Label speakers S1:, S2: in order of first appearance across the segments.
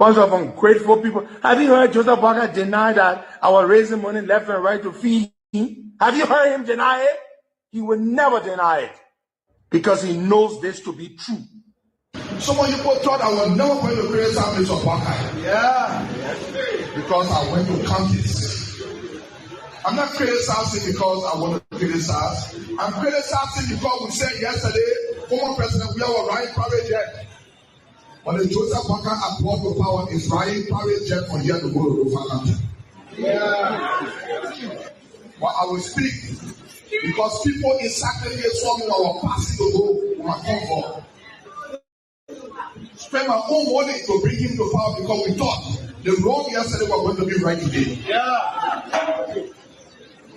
S1: Bunch of ungrateful people. Have you heard Joseph Parker deny that I was raising money left and right to feed him? Have you heard him deny it? He will never deny it because he knows this to be true.
S2: Some of you people thought I was never going to create families of Parker.
S1: Yeah.
S2: Because I went to counties. I'm not creating something because I want to create something. I'm creating something because we said yesterday, former president, we have a right private jet. But the Joseph Parker brought to power is riding private jet from here to go to Southampton.
S1: Yeah.
S2: But I will speak because people in Saturday saw me while I was passing to go on my comfort. Spend my own money to bring him to power because we thought the wrong yesterday was going to be right today.
S1: Yeah.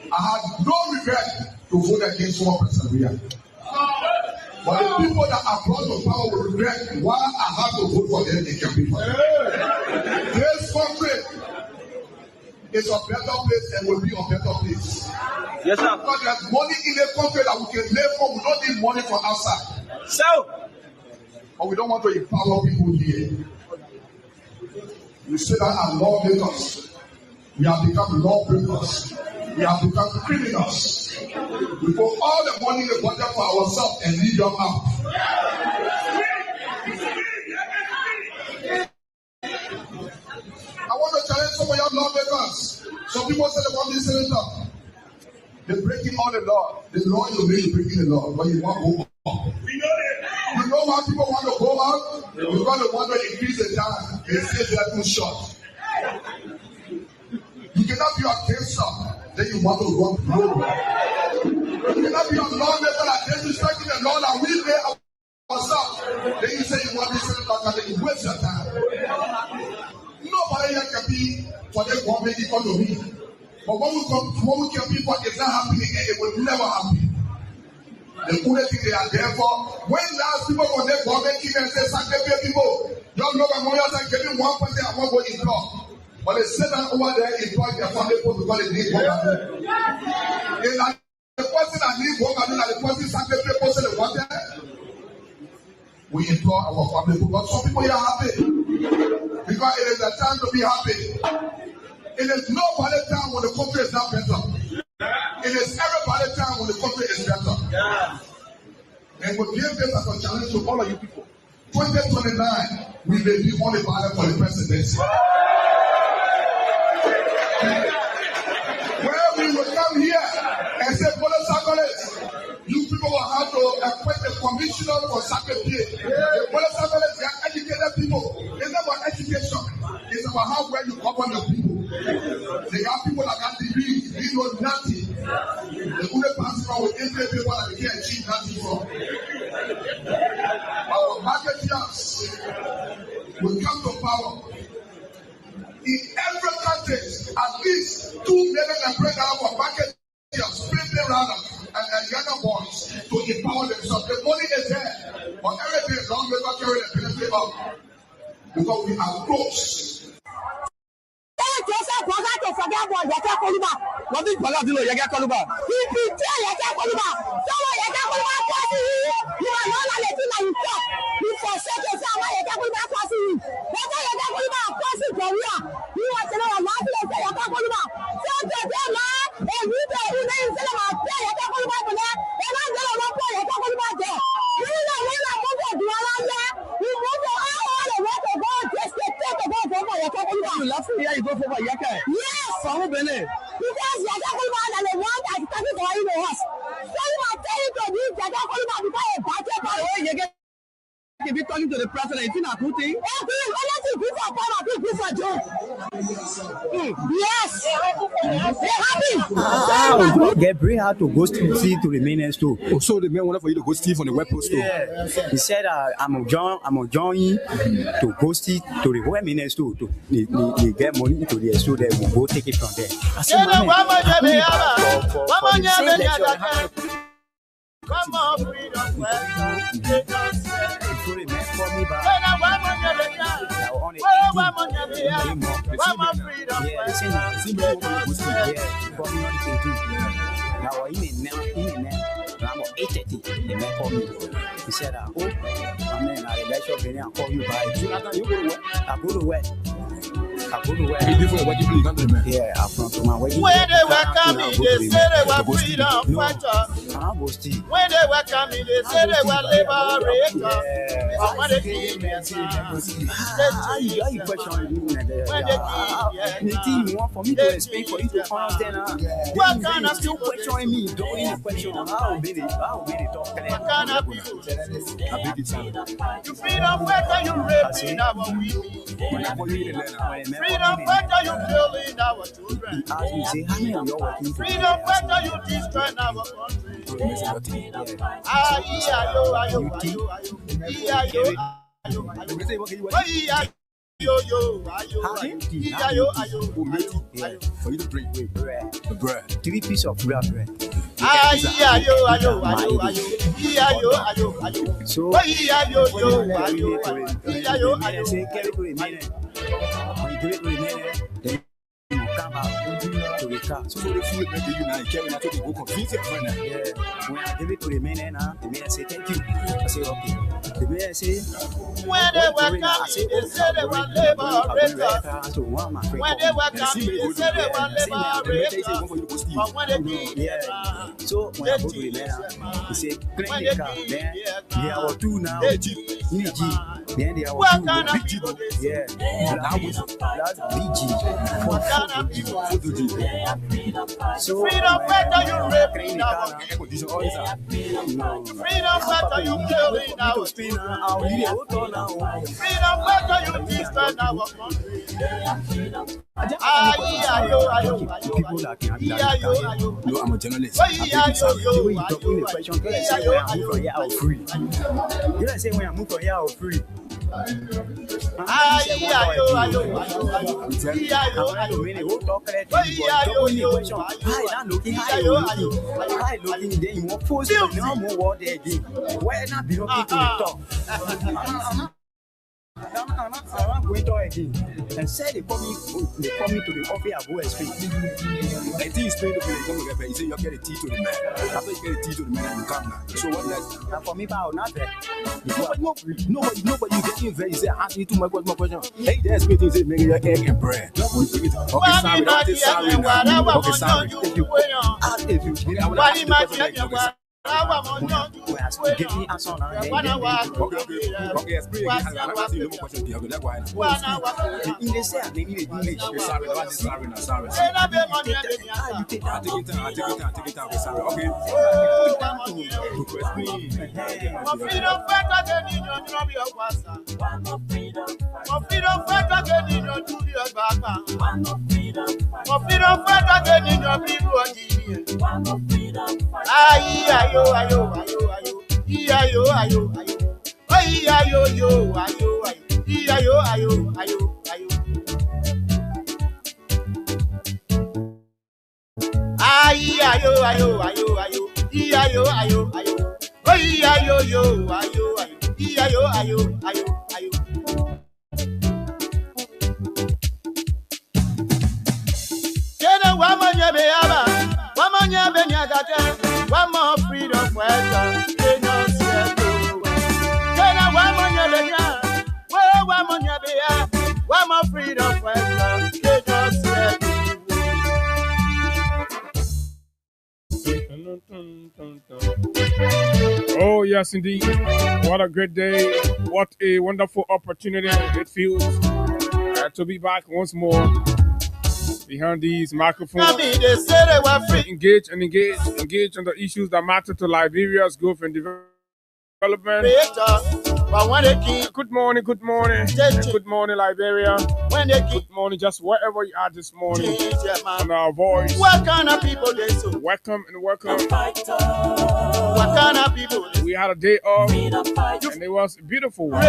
S2: I had no regret to vote against former President William. But the people that are brought to power will regret why I have to vote for them in campaign. This country is a better place and will be a better place.
S1: Yes, sir.
S2: Because there's money in the country that we can live for. We don't need money from outside.
S1: So,
S2: but we don't want to empower people here. We say that our lawmakers, we have become lawbreakers. We have become criminals. We put all the money in the budget for ourselves and leave them out. I want to challenge some of your lawmakers. Some people say they want this senator. They're breaking all the law. The law is really breaking the law, but you want to go out. You know why people want to go out? Because they want to increase the time. They say they are too short. You cannot be a gangster, then you want to run global. You cannot be a lawmaker that disrespecting the law that we made ourselves. Then you say you want this senator, and then you waste your time. Nobody here can be for the government economy. But when we can be for it's not happening, it will never happen. The only thing they are there for, when last people from the government came and said, "Sanctify people, don't know about money, and give me 1%, I won't go in law." But they sit down over there in point their family because they need work. And the person that needs work and the person sanctify people say they want that. We employ our family people, but some people are happy. Because it is a time to be happy. It is nobody time when the country is not better. It is everybody time when the country is better. And we give this as a challenge to all of you people. 2029, we may be on the ballot for the presidency. Where we will come here and say, you people will have to appoint a commissioner for secretary. The police they are educated people. It's not about education. It's about how well you govern your people. They are people that got degrees, they know nothing. The only person with every people that they can't achieve nothing from. Our marketeers will come to power. In every country, at least 2 million and break out for marketeers, spending rather, and younger boys to empower themselves. The money is there, but everything is long never carry the benefit of because we are close.
S3: Joseph Parker to forget about Yaka Koluba.
S4: What did Parker do? Yaka Koluba.
S3: He betrayed Yaka Koluba. Someone Yaka Koluba crossing you. You are not letting that you talk. You forsake yourself while Yaka Koluba crossing you. That's why Yaka Koluba crossing Korea. You want to know a lot of Yaka Koluba. So to them, and we know who they say about Yaka Koluba for that. And I'm going to put Yaka Koluba there. You know when I want to do all that, you want to all the way to go just to take a vote for Yaka Koluba.
S4: You love to hear you go for Yaka.
S3: Yes.
S4: For who Bene?
S3: Because Yaka Koluba and the one that is talking to you know us. So you are telling to this Yaka Koluba because a budget.
S4: By the way, you get if you're talking to the president, it's not a good thing.
S3: Anything good for power, good for Joe. Yes. They're happy.
S5: Gabriel had to go steal to the main store.
S4: Oh, so the man wanted for you to go steal from the web post store.
S5: Yeah. He said, I'm join to go steal to the web main store to get money into the store. They will go take it from there. I said,
S6: come on, freedom,
S5: now, he said, oh, I mean, I let you in and call you by. You go to work. I go to work. Yeah, I'm from my wedding.
S6: When they were coming, they said they were freedom fighters. When they were coming, they said they were liberators. But when they came here,
S5: you want for me to explain for you to understand.
S6: What kind of
S5: still questioning me? Don't even question. I'll be the talk.
S6: What kind of people? You freedom fighter, you raping our women. Freedom fighter, you killing our children. Freedom fighter, you destroying our country.
S5: For you to bring the bread. 3 pieces of bread. So, then you come out to the car. So the food make you now carry out to go convince your friend. Yeah. When I give it to the man, the man say thank you. I say okay. The man say
S6: when they were coming, they said they were liberators. When they were coming, they said they were liberators. But when they came here,
S5: so when I go to the man, he say clean the car. Then they are 2 now. Then they are 2. Yeah. That's BG.
S6: What kind of people?
S5: So
S6: freedom fighter, you raping our freedom fighter, you killing our freedom fighter, you destroying our country.
S5: No, I'm a journalist. You don't say when I move from here, I'm free. I'm going to again and said they call me to the office. I go explain. I think it's straight up. You say you get a tea to the man. After you get a tea to the man, you come now. So what next? Now for me, but not there. Nobody getting very. You say ask me too much question. Hey, there's me things make your egg and bread. Okay, sorry. If you give me a son. Okay,
S6: one more freedom fighter. One more freedom fighter.
S7: Oh, yes, indeed. What a great day. What a wonderful opportunity it feels to be back once more behind these microphones. Engage on the issues that matter to Liberia's growth and development. Good morning, Liberia. Good morning, just wherever you are this morning. On our voice.
S6: What kind of people they so?
S7: Welcome.
S6: What kind of people?
S7: We had a day off, and it was a beautiful one.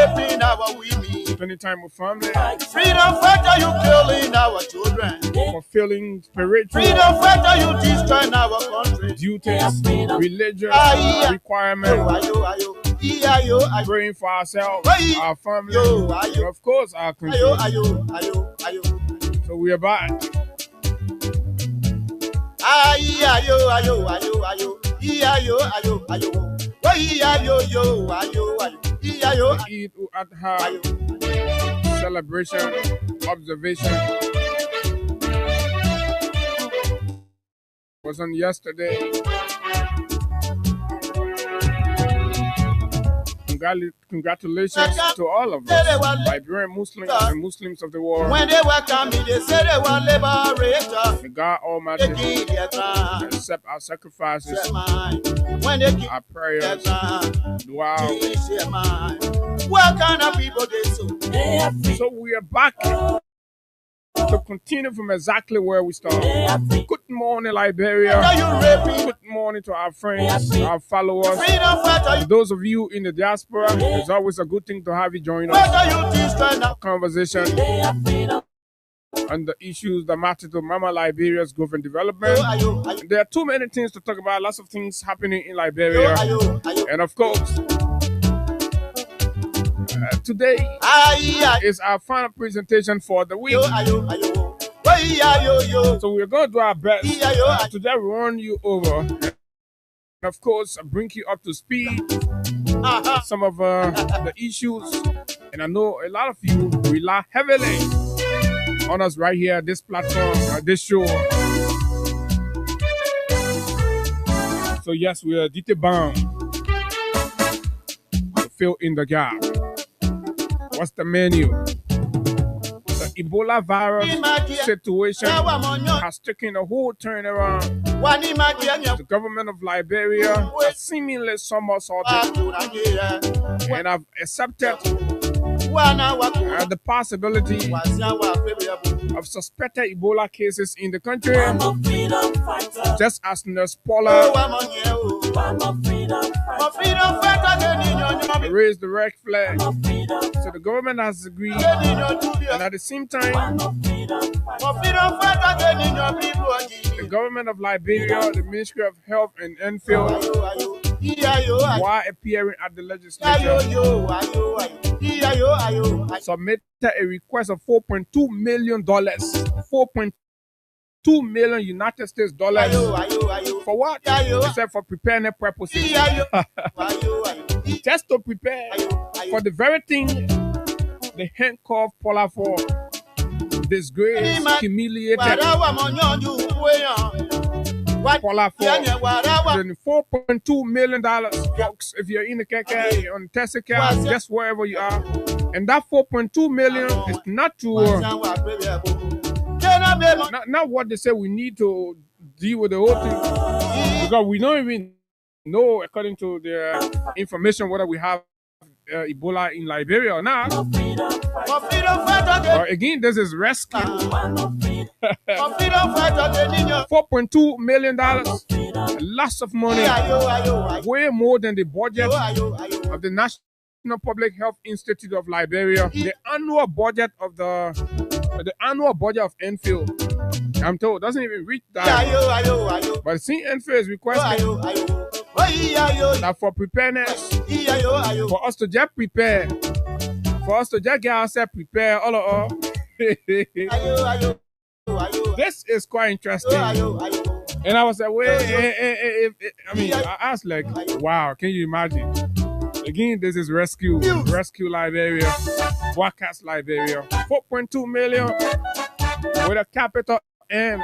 S7: Spending time with family.
S6: Freedom fighter, you killing our children.
S7: Fulfilling spiritual.
S6: Freedom fighter, you destroying our country.
S7: Duties, religious requirements. Praying for ourselves, our family, and of course our country. So we are back. Eid al-Adha celebration observation was on yesterday. Congratulations to all of us, Liberian Muslims and Muslims of the world.
S6: When they welcome me, they say they were liberator.
S7: May God Almighty accept our sacrifices,
S6: When they
S7: our prayers. Wow.
S6: What kind of people they
S7: So we are back to continue from exactly where we started. Good morning, Liberia. Good morning to our friends, our followers. Those of you in the diaspora, it's always a good thing to have you join us. A conversation on the issues that matter to Mama Liberia's growth and development. There are too many things to talk about, lots of things happening in Liberia. And of course, today is our final presentation for the week. So we're going to do our best to just run you over and of course bring you up to speed some of the issues. And I know a lot of you rely heavily on us right here at this platform, this show. So yes, we are duty bound to fill in the gap. What's the menu? The Ebola virus situation has taken a whole turnaround. The government of Liberia has seemingly somersaulted and have accepted the possibility of suspected Ebola cases in the country. Just as Nurse Paula raised the red flag. So the government has agreed, and at the same time, the government of Liberia, the Ministry of Health and Enfield, while appearing at the legislature, submitted a request of $4.2 million, 4.2 million United States dollars. For what? Except for preparing purposes. Just to prepare for the very thing they handcuffed Paula for. Disgraced, humiliated Paula for $4.2 million. Folks, if you're in the KK, on Tessica, just wherever you are. And that 4.2 million is not to not what they say we need to deal with the whole thing, because we don't even know, according to the information, whether we have Ebola in Liberia or not. But again, this is rescue. $4.2 million, lots of money, way more than the budget of the National Public Health Institute of Liberia, the annual budget of Enfield. I'm told doesn't even reach that. But see, Enfield is requesting that for preparedness, for us to just prepare, for us to just get ourselves prepared, all of all. This is quite interesting. And I was like, I asked, like, wow, can you imagine? Again, this is Rescue Liberia, Broadcast Liberia, 4.2 million with a capital M,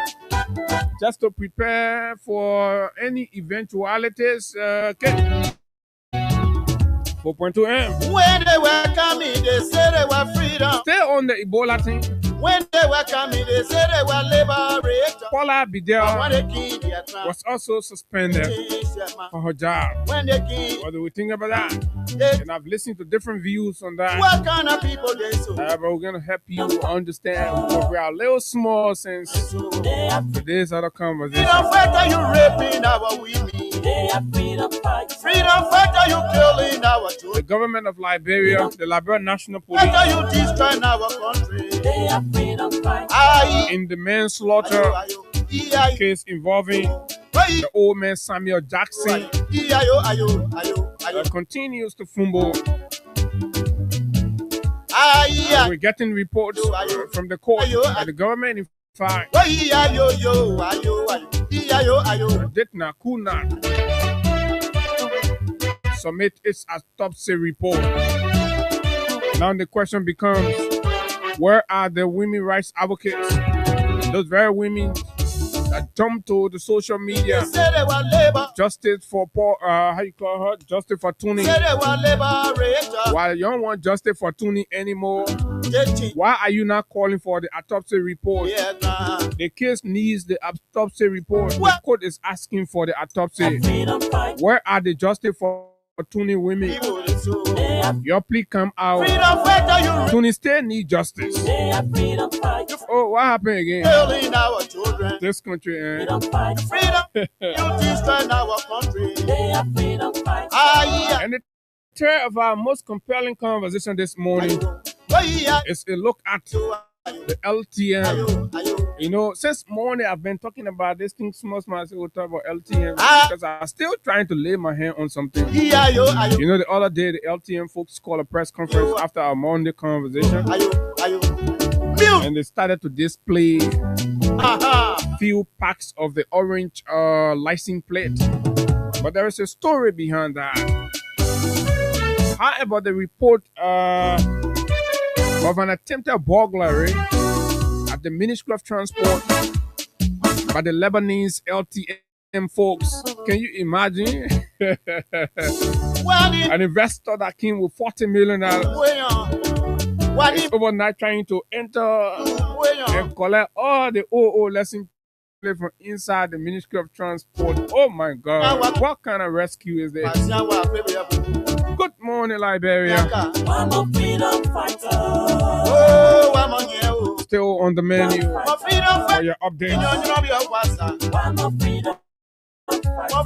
S7: just to prepare for any eventualities. 4.2 M.
S6: When they were coming, they said they were freedom.
S7: Stay on the Ebola thing.
S6: When they were coming, they said they were liberator.
S7: Paula Bidel was also suspended for her job.
S6: When they came,
S7: what do we think about that? And I've listened to different views on that.
S6: What kind of people they so?
S7: But we're going to help you understand, because we are a little small since today's other conversation.
S6: Freedom fighter, you raping our women. Freedom fighter, you killing our children.
S7: The government of Liberia, the Liberian National Police,
S6: you destroying our country.
S7: In the manslaughter case involving the old man Samuel Jackson, continues to fumble. We're getting reports from the court that the government, in fact, did not, could not submit its autopsy report. Now the question becomes, where are the women rights advocates? Those very women that jump to the social media. Justice for Paul, how you call her? Justice for Tuning. While you don't want justice for Tuning anymore, why are you not calling for the autopsy report? The case needs the autopsy report. The court is asking for the autopsy. Where are the justice for Tuning women? Your plea come out. Tuning still need justice. Oh, what happened again? This country,
S6: and
S7: the third of our most compelling conversation this morning is a look at the LTM. You know, since morning I've been talking about this thing. We'll talk about LTM because I'm still trying to lay my hand on something. You know, the other day the LTM folks called a press conference after our Monday conversation, and they started to display few packs of the orange license plate. But there is a story behind that. However, the report of an attempted burglary at the Ministry of Transport by the Lebanese LTM folks. Can you imagine? An investor that came with $40 million is overnight trying to enter and collect all the OO lesson plate from inside the Ministry of Transport. Oh my God. What kind of rescue is this? Good morning, Liberia. Still on the menu for your update.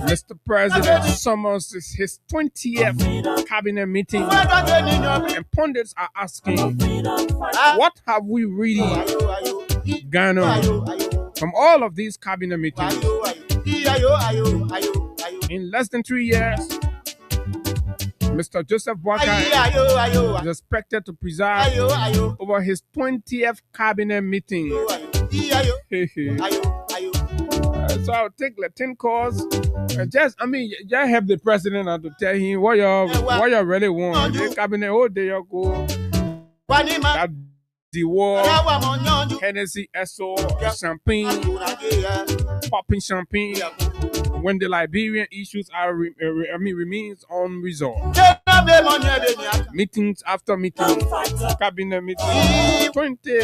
S7: Mr. President summons his 20th cabinet meeting, and pundits are asking, what have we really garnered from all of these cabinet meetings? In less than 3 years, Mr. Joseph Boakai is expected to preside over his 20th cabinet meeting. So I'll take like 10 calls and just have the president to tell him what you really want. The cabinet all day you go. That the war, Hennessy, SO, champagne, popping champagne. When the Liberian issues remains unresolved. Meetings after meetings, cabinet meetings, 20.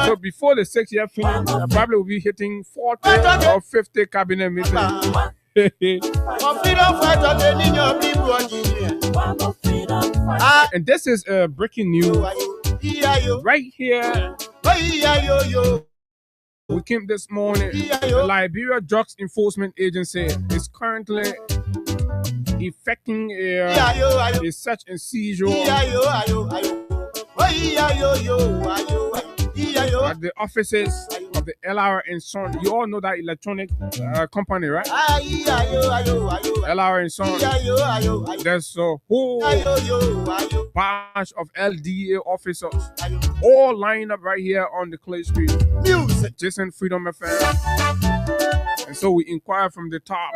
S7: So before the 6 year finish, I probably will be hitting 40 or 50 cabinet meetings. And this is breaking news right here. We came this morning. The Liberia Drugs Enforcement Agency is currently effecting a search and seizure at the offices of the LR and Son. You all know that electronic company, right? LR and Son. There's a whole batch of LDA officers all lined up right here on the Clay Street. Music. Jason Freedom FM. And so we inquire from the top.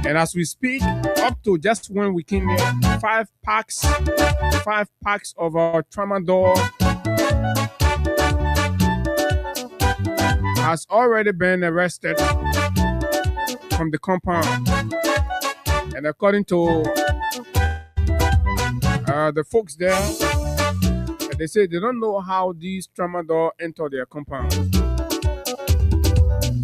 S7: And as we speak, up to just when we came here, 5 packs of our tramadol has already been arrested from the compound. And according to the folks there, they say they don't know how these tramadol enter their compound.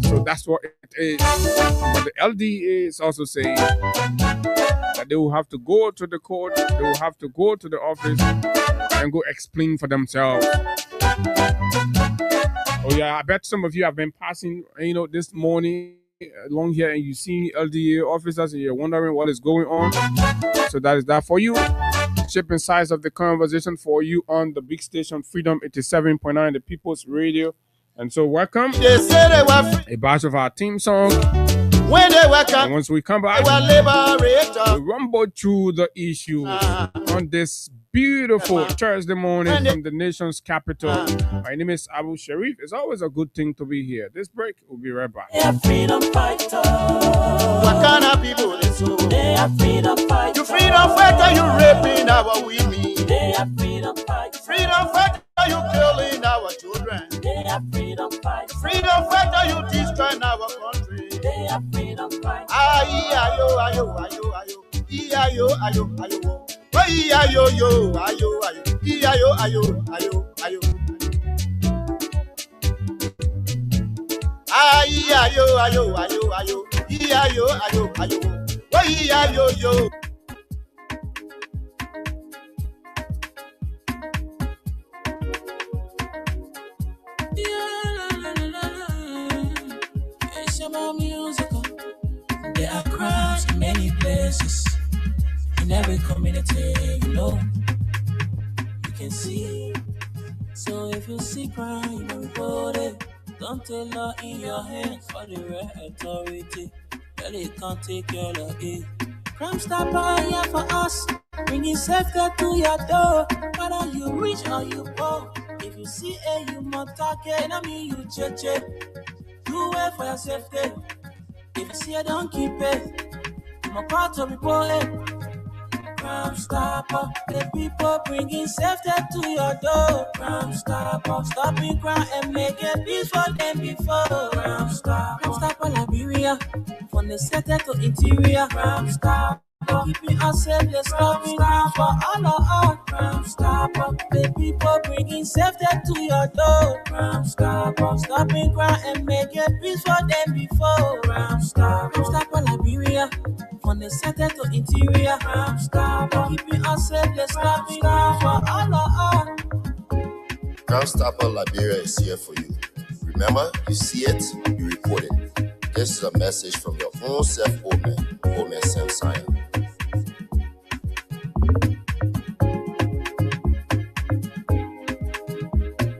S7: So that's what it is. But the LDA is also saying that they will have to go to the court, they will have to go to the office and go explain for themselves. Oh yeah, I bet some of you have been passing, this morning along here and you see LDA officers and you're wondering what is going on. So that is that for you. Shipping size of the conversation for you on the big station Freedom 87.9, the People's Radio. And so welcome. A batch of our theme song. When they welcome, and once we come back, we rumble through the issue on this beautiful Thursday morning from the nation's capital. My name is Abu Sharif. It's always a good thing to be here. This break, we'll be right back.
S6: They are freedom fighters. What kind of people they so? They are freedom fighters. You freedom fighter, you raping our women. They are freedom fighters. Freedom fighter, you killing our children. They are freedom fighters. Freedom fighter, you destroying our country. They are freedom fighters. Ayo, ayo, ayo, ayo. Ayo, ayo, ayo. Ayo, yo, ayo, ayo. Ayo, ayo, ayo, ayo. Ayo, ayo, ayo, ayo. Ayo, ayo, ayo. Ayo, yo. There are crowds in many places, in every community, you can see. So if you see crime, you report it. Don't take law in your hands for the right authority. Really can't take your law in. Crime stopper here for us, bringing safety to your door. Whether you rich or you poor, if you see a human target, I mean you check. You wait for your safety. If you see it, don't keep it. I'm a part of report it. Crime stopper, the people bringing safety to your door. Crime stopper, stopping crime and making peace for them before. Crime stopper, Liberia, from the center to interior. Crime stopper, keeping us safe, let's stopping crime for all of us. Crime stopper, the people bringing safety to your door. Crime stopper, stopping crime and making peace for them before. Crime stopper, Liberia, from the center to interior. Crime stopper, keeping us safe, let's stopping crime for all of us.
S8: Crime Stopper Liberia is here for you. Remember, you see it, you report it. This is a message from your own self, Omen Sam Sion.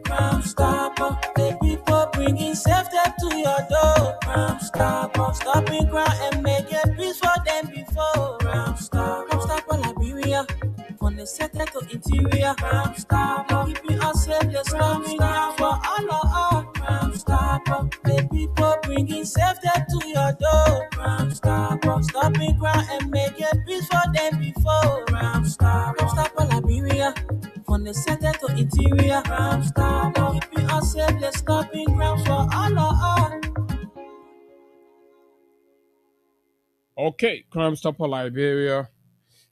S6: Crime stopper, the people bringing safety to your door. Crime stopper, stopping crime and making peace for them before. Crime stopper, Liberia, from the center to interior. Crime stopper, keeping us safe, let's stopping crime for all of us. Crime stopper, the people bringing safety to your door. Crime stopper, stopping crime and making peace for them before. Crime stopper, Liberia, from the center to interior. Crime stopper, keeping us safe, let's stopping crime for all of us.
S7: Okay, Crime Stopper Liberia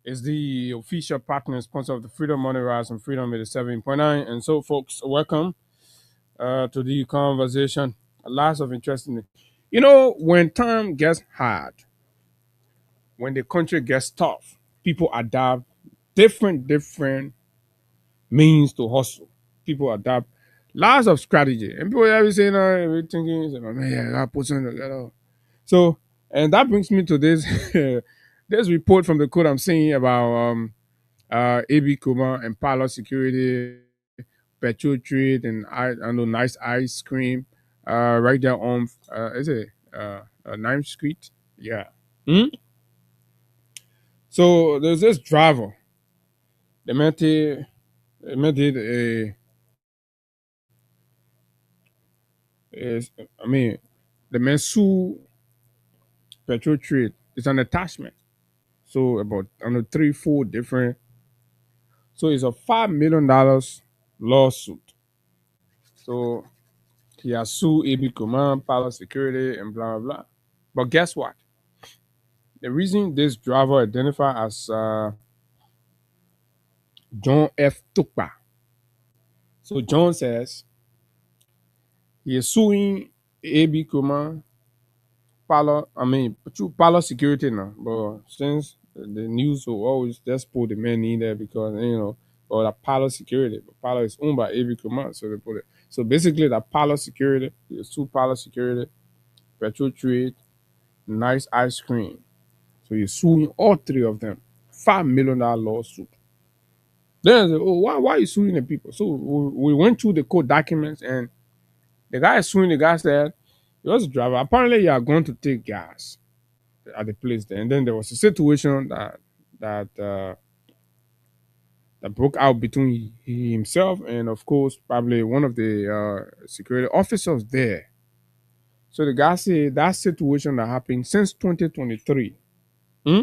S7: is the official partner and sponsor of the Freedom Money Rise and Freedom 87.9. And so, folks, welcome to the conversation. Lots of interesting. When time gets hard, when the country gets tough, people adapt different means to hustle. People adapt lots of strategy. And people always saying, we're thinking, man, I gotta put something together. So, and that brings me to this this report from the code I'm seeing about AB Kuma and Palo Security, petrol trade, and I know nice ice cream right there on is it 9th Street? Yeah. So there's this driver. The man did the man sue petrol trade. It's an attachment. So about 3-4 different. So it's a $5 million lawsuit. So he has sued AB Command, Palace Security, and blah blah blah. But guess what? The reason this driver identified as John F. Tukpa. So John says he is suing AB Command, Palace Security now. But since the news will always just put the man in there because or the Palace Security. But Palace is owned by AB Command, so they put it. So basically, the Palace Security, the two Palace Security, petrol trade, nice ice cream. So you're suing all three of them. $5 million lawsuit. Then I said, why are you suing the people? So we went through the court documents, and the guy suing the guy said he was a driver. Apparently, you are going to take gas at the place there. And then there was a situation that that broke out between himself and, of course, probably one of the security officers there. So the guy said that situation that happened since 2023, hmm?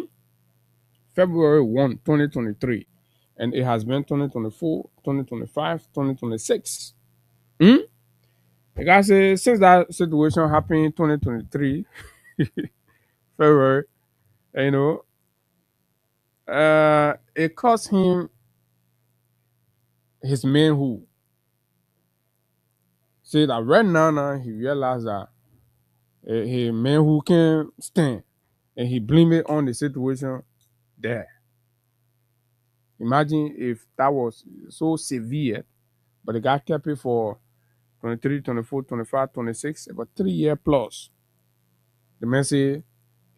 S7: February 1, 2023, and it has been 2024, 2025, 2026. Hmm? The guy said since that situation happened in 2023, February, you know, it cost him his manhood. Say that right now he realized that his manhood can stand, and he blamed it on the situation there. Imagine if that was so severe, but the guy kept it for 23, 24, 25, 26, about 3 year plus. The man say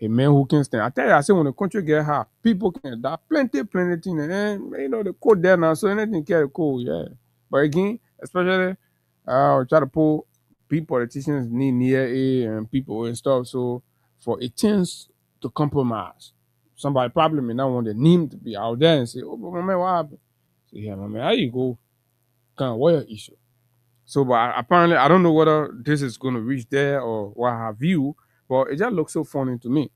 S7: a man who can stand. I tell you, I say when the country get hot, people can die. Plenty things. And then, the code there now, so anything can cool, yeah. But again, especially try to pull people, politicians near it and people and stuff. So for a chance to compromise, somebody probably may not want the name to be out there and say, oh, but my man, what happened? So yeah, my man, how you go? Kind of what your issue? So, but apparently, I don't know whether this is going to reach there or what have you, but it just looks so funny to me.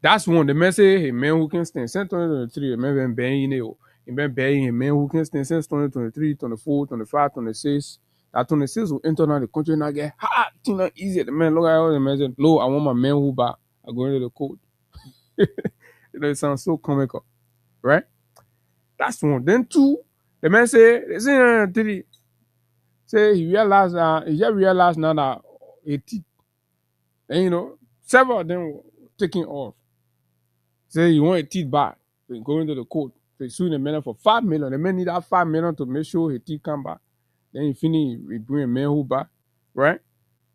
S7: That's one. The man say, a man who can stand since 2023, a man been buying it. He been buying a man who can stand since 2023, 24, 25, 26. That 26 will enter now the country and I get hot, thing not easy. The man look at all the man say, no, I want my man who back. I go into the code. It sounds so comical, right? That's one. Then two, the man say, they say three. Say he just realized now that and several of them were taking off. Say you want a teeth back, they go into the court. They sue the man for 5 million. The man need that 5 million to make sure his teeth come back. Then he finish, we bring a man who back, right?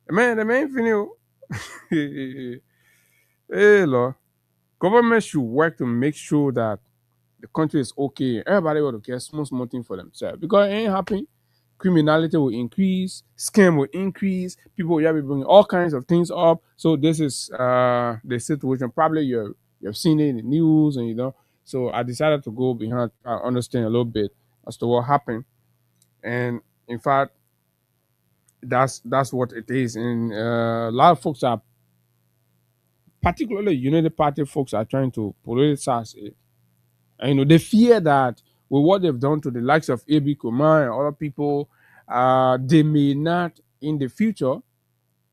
S7: The man finish. Hey Lord, government should work to make sure that the country is okay. Everybody will get small thing for themselves because it ain't happening. Criminality will increase, scam will increase, people will be bringing all kinds of things up. So this is the situation. Probably you've seen it in the news, and So I decided to go behind, understand a little bit as to what happened, and in fact, that's what it is. And a lot of folks are, particularly United Party folks, are trying to politicize it. And they fear that with what they've done to the likes of A.B. Kumar and other people, they may not in the future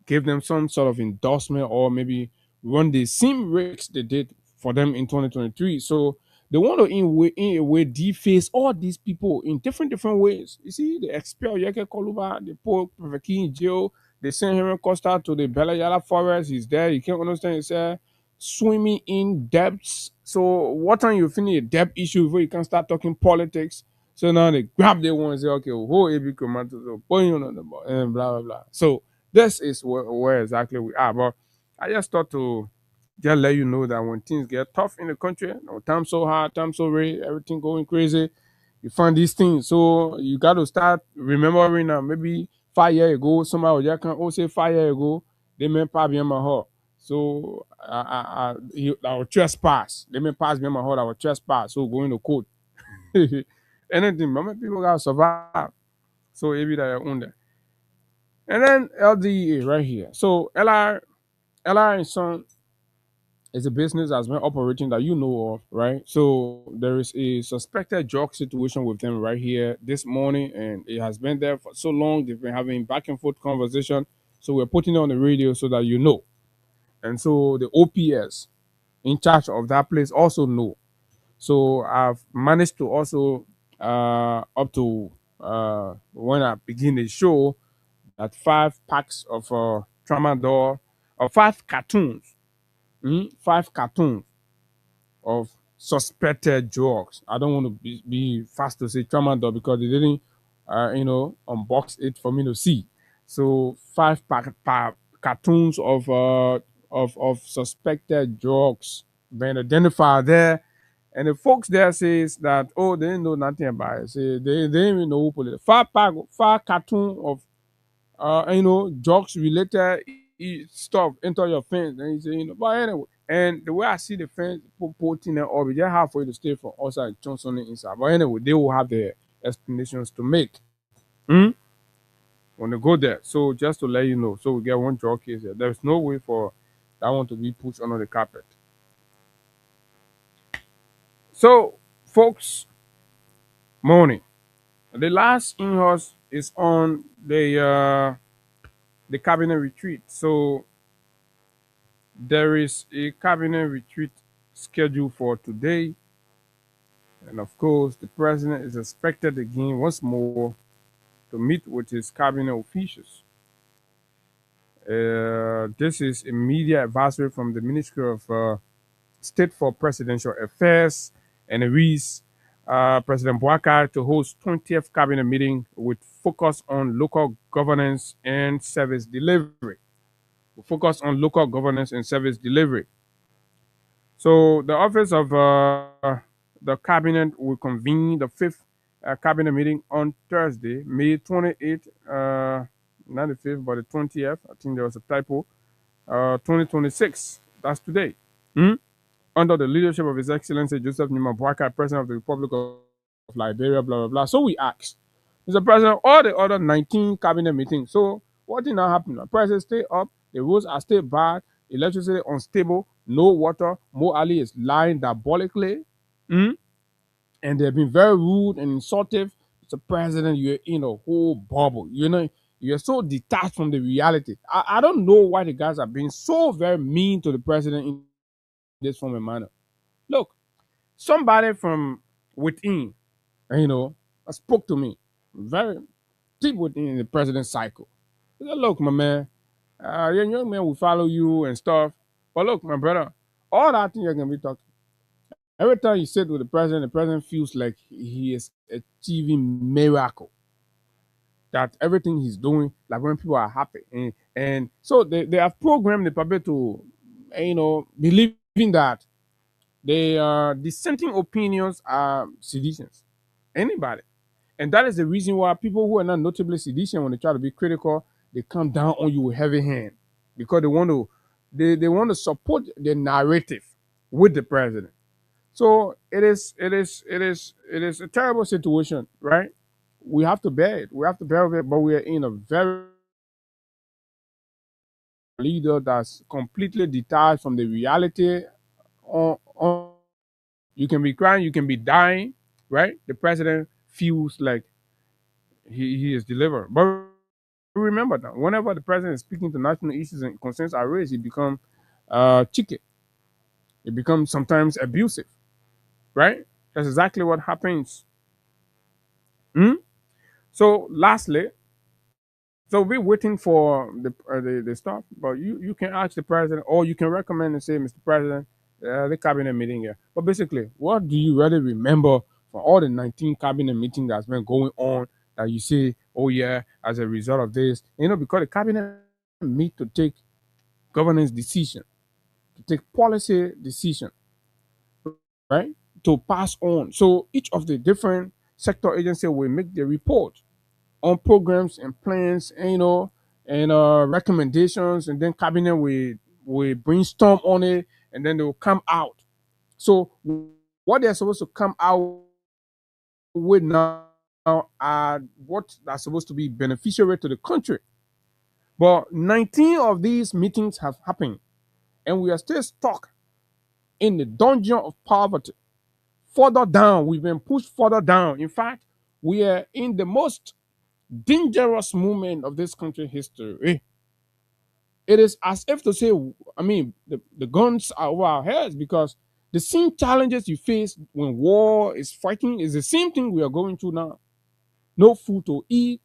S7: give them some sort of endorsement or maybe run the same risks they did for them in 2023. So they want to in a way deface all these people in different ways. You see, they expel Yeke Koluba, they put Prefeki in jail, they send Henry Costa to the Belayala forest. He's there. You can't understand. He said swimming in debts. So what time you finish a debt issue before you can start talking politics? So now they grab their one and say, okay, who AB Commando, so put you on the ball and blah blah blah. So this is where exactly we are. But I just thought to just let you know that when things get tough in the country, time so hard, time so rare, everything going crazy, you find these things. So you got to start remembering that maybe 5 years ago, somebody was just can say 5 years ago, they may pass me my heart. So I was trespass. They may pass me my heart, I was trespass. So going to court. Anything, but people got to survive. So maybe that you're on there. And then LDA right here. So LR and Son is a business that's been operating that you know of, right? So there is a suspected drug situation with them right here this morning, and it has been there for so long. They've been having back and forth conversation. So we're putting it on the radio so that you know. And so the OPS in charge of that place also know. So I've managed to also up to when I begin the show that 5 packs of tramadol or 5 cartoons, 5 cartoons of suspected drugs. I don't want to be fast to say tramadol because they didn't, unbox it for me to see. So 5 cartoons of suspected drugs been identified there. And the folks there says that, oh, they didn't know nothing about it. Say they didn't even know who put it. 5 cartoon of drugs related stuff enter your fence. And you say, but anyway, And the way I see the fans putting it up, we just have for you to stay from outside Johnson inside. But anyway, they will have their explanations to make. When they go there. So just to let you know, so we get one draw case here. There's no way for that one to be pushed under the carpet. So, folks, morning. The last in-house is on the cabinet retreat. So there is a cabinet retreat scheduled for today. And of course, the president is expected again once more to meet with his cabinet officials. This is a media advisory from the Ministry of State for Presidential Affairs, and it reads President Bouakai to host 20th cabinet meeting with focus on local governance and service delivery. Focus on local governance and service delivery. So the office of the cabinet will convene the fifth cabinet meeting on Thursday, May 28th, not the 5th, but the 20th. I think there was a typo. 2026. That's today. Under the leadership of His Excellency Joseph Nima Bouakai, President of the Republic of Liberia, blah, blah, blah. So we asked, Mr. President, all the other 19 cabinet meetings. So what did not happen? The president stay up, the roads are still bad, electricity unstable, no water. Mo Ali is lying diabolically. And they've been very rude and insultive. Mr. President, you're in a whole bubble. You know, you're so detached from the reality. I don't know why the guys are being so very mean to the president in this form and manner. Look, somebody from within, spoke to me very deep within the president's cycle. He said, look, my man, your young man will follow you and stuff. But look, my brother, all that thing you're going to be talking. Every time you sit with the president feels like he is achieving miracle. That everything he's doing, like when people are happy. And so they have programmed the public to, believing that their dissenting opinions are seditions. Anybody. And that is the reason why people who are not notably sedition, when they try to be critical, they come down on you with heavy hand. Because they want to support the narrative with the president. So it is a terrible situation, right? We have to bear it. We have to bear with it, but we are in a very leader that's completely detached from the reality. You can be crying, you can be dying, right? The president feels like he is delivered. But remember that whenever the president is speaking to national issues and concerns are raised, he becomes chicken. It becomes sometimes abusive, right? That's exactly what happens. So lastly, so we're waiting for the stuff, but you can ask the president, or you can recommend and say, Mr. President, the cabinet meeting here. But basically, what do you really remember from all the 19 cabinet meetings that's been going on that you say, oh yeah, as a result of this, because the cabinet meet to take governance decision, to take policy decision, right? To pass on. So each of the different sector agencies will make the report on programs and plans, and recommendations, and then cabinet will brainstorm on it, and then they will come out. So what they're supposed to come out with now are what are supposed to be beneficiary to the country. But 19 of these meetings have happened, and we are still stuck in the dungeon of poverty. Further down, we've been pushed further down. In fact, we are in the most dangerous moment of this country's history. It is as if to say, the guns are over our heads, because the same challenges you face when war is fighting is the same thing we are going through now. No food to eat,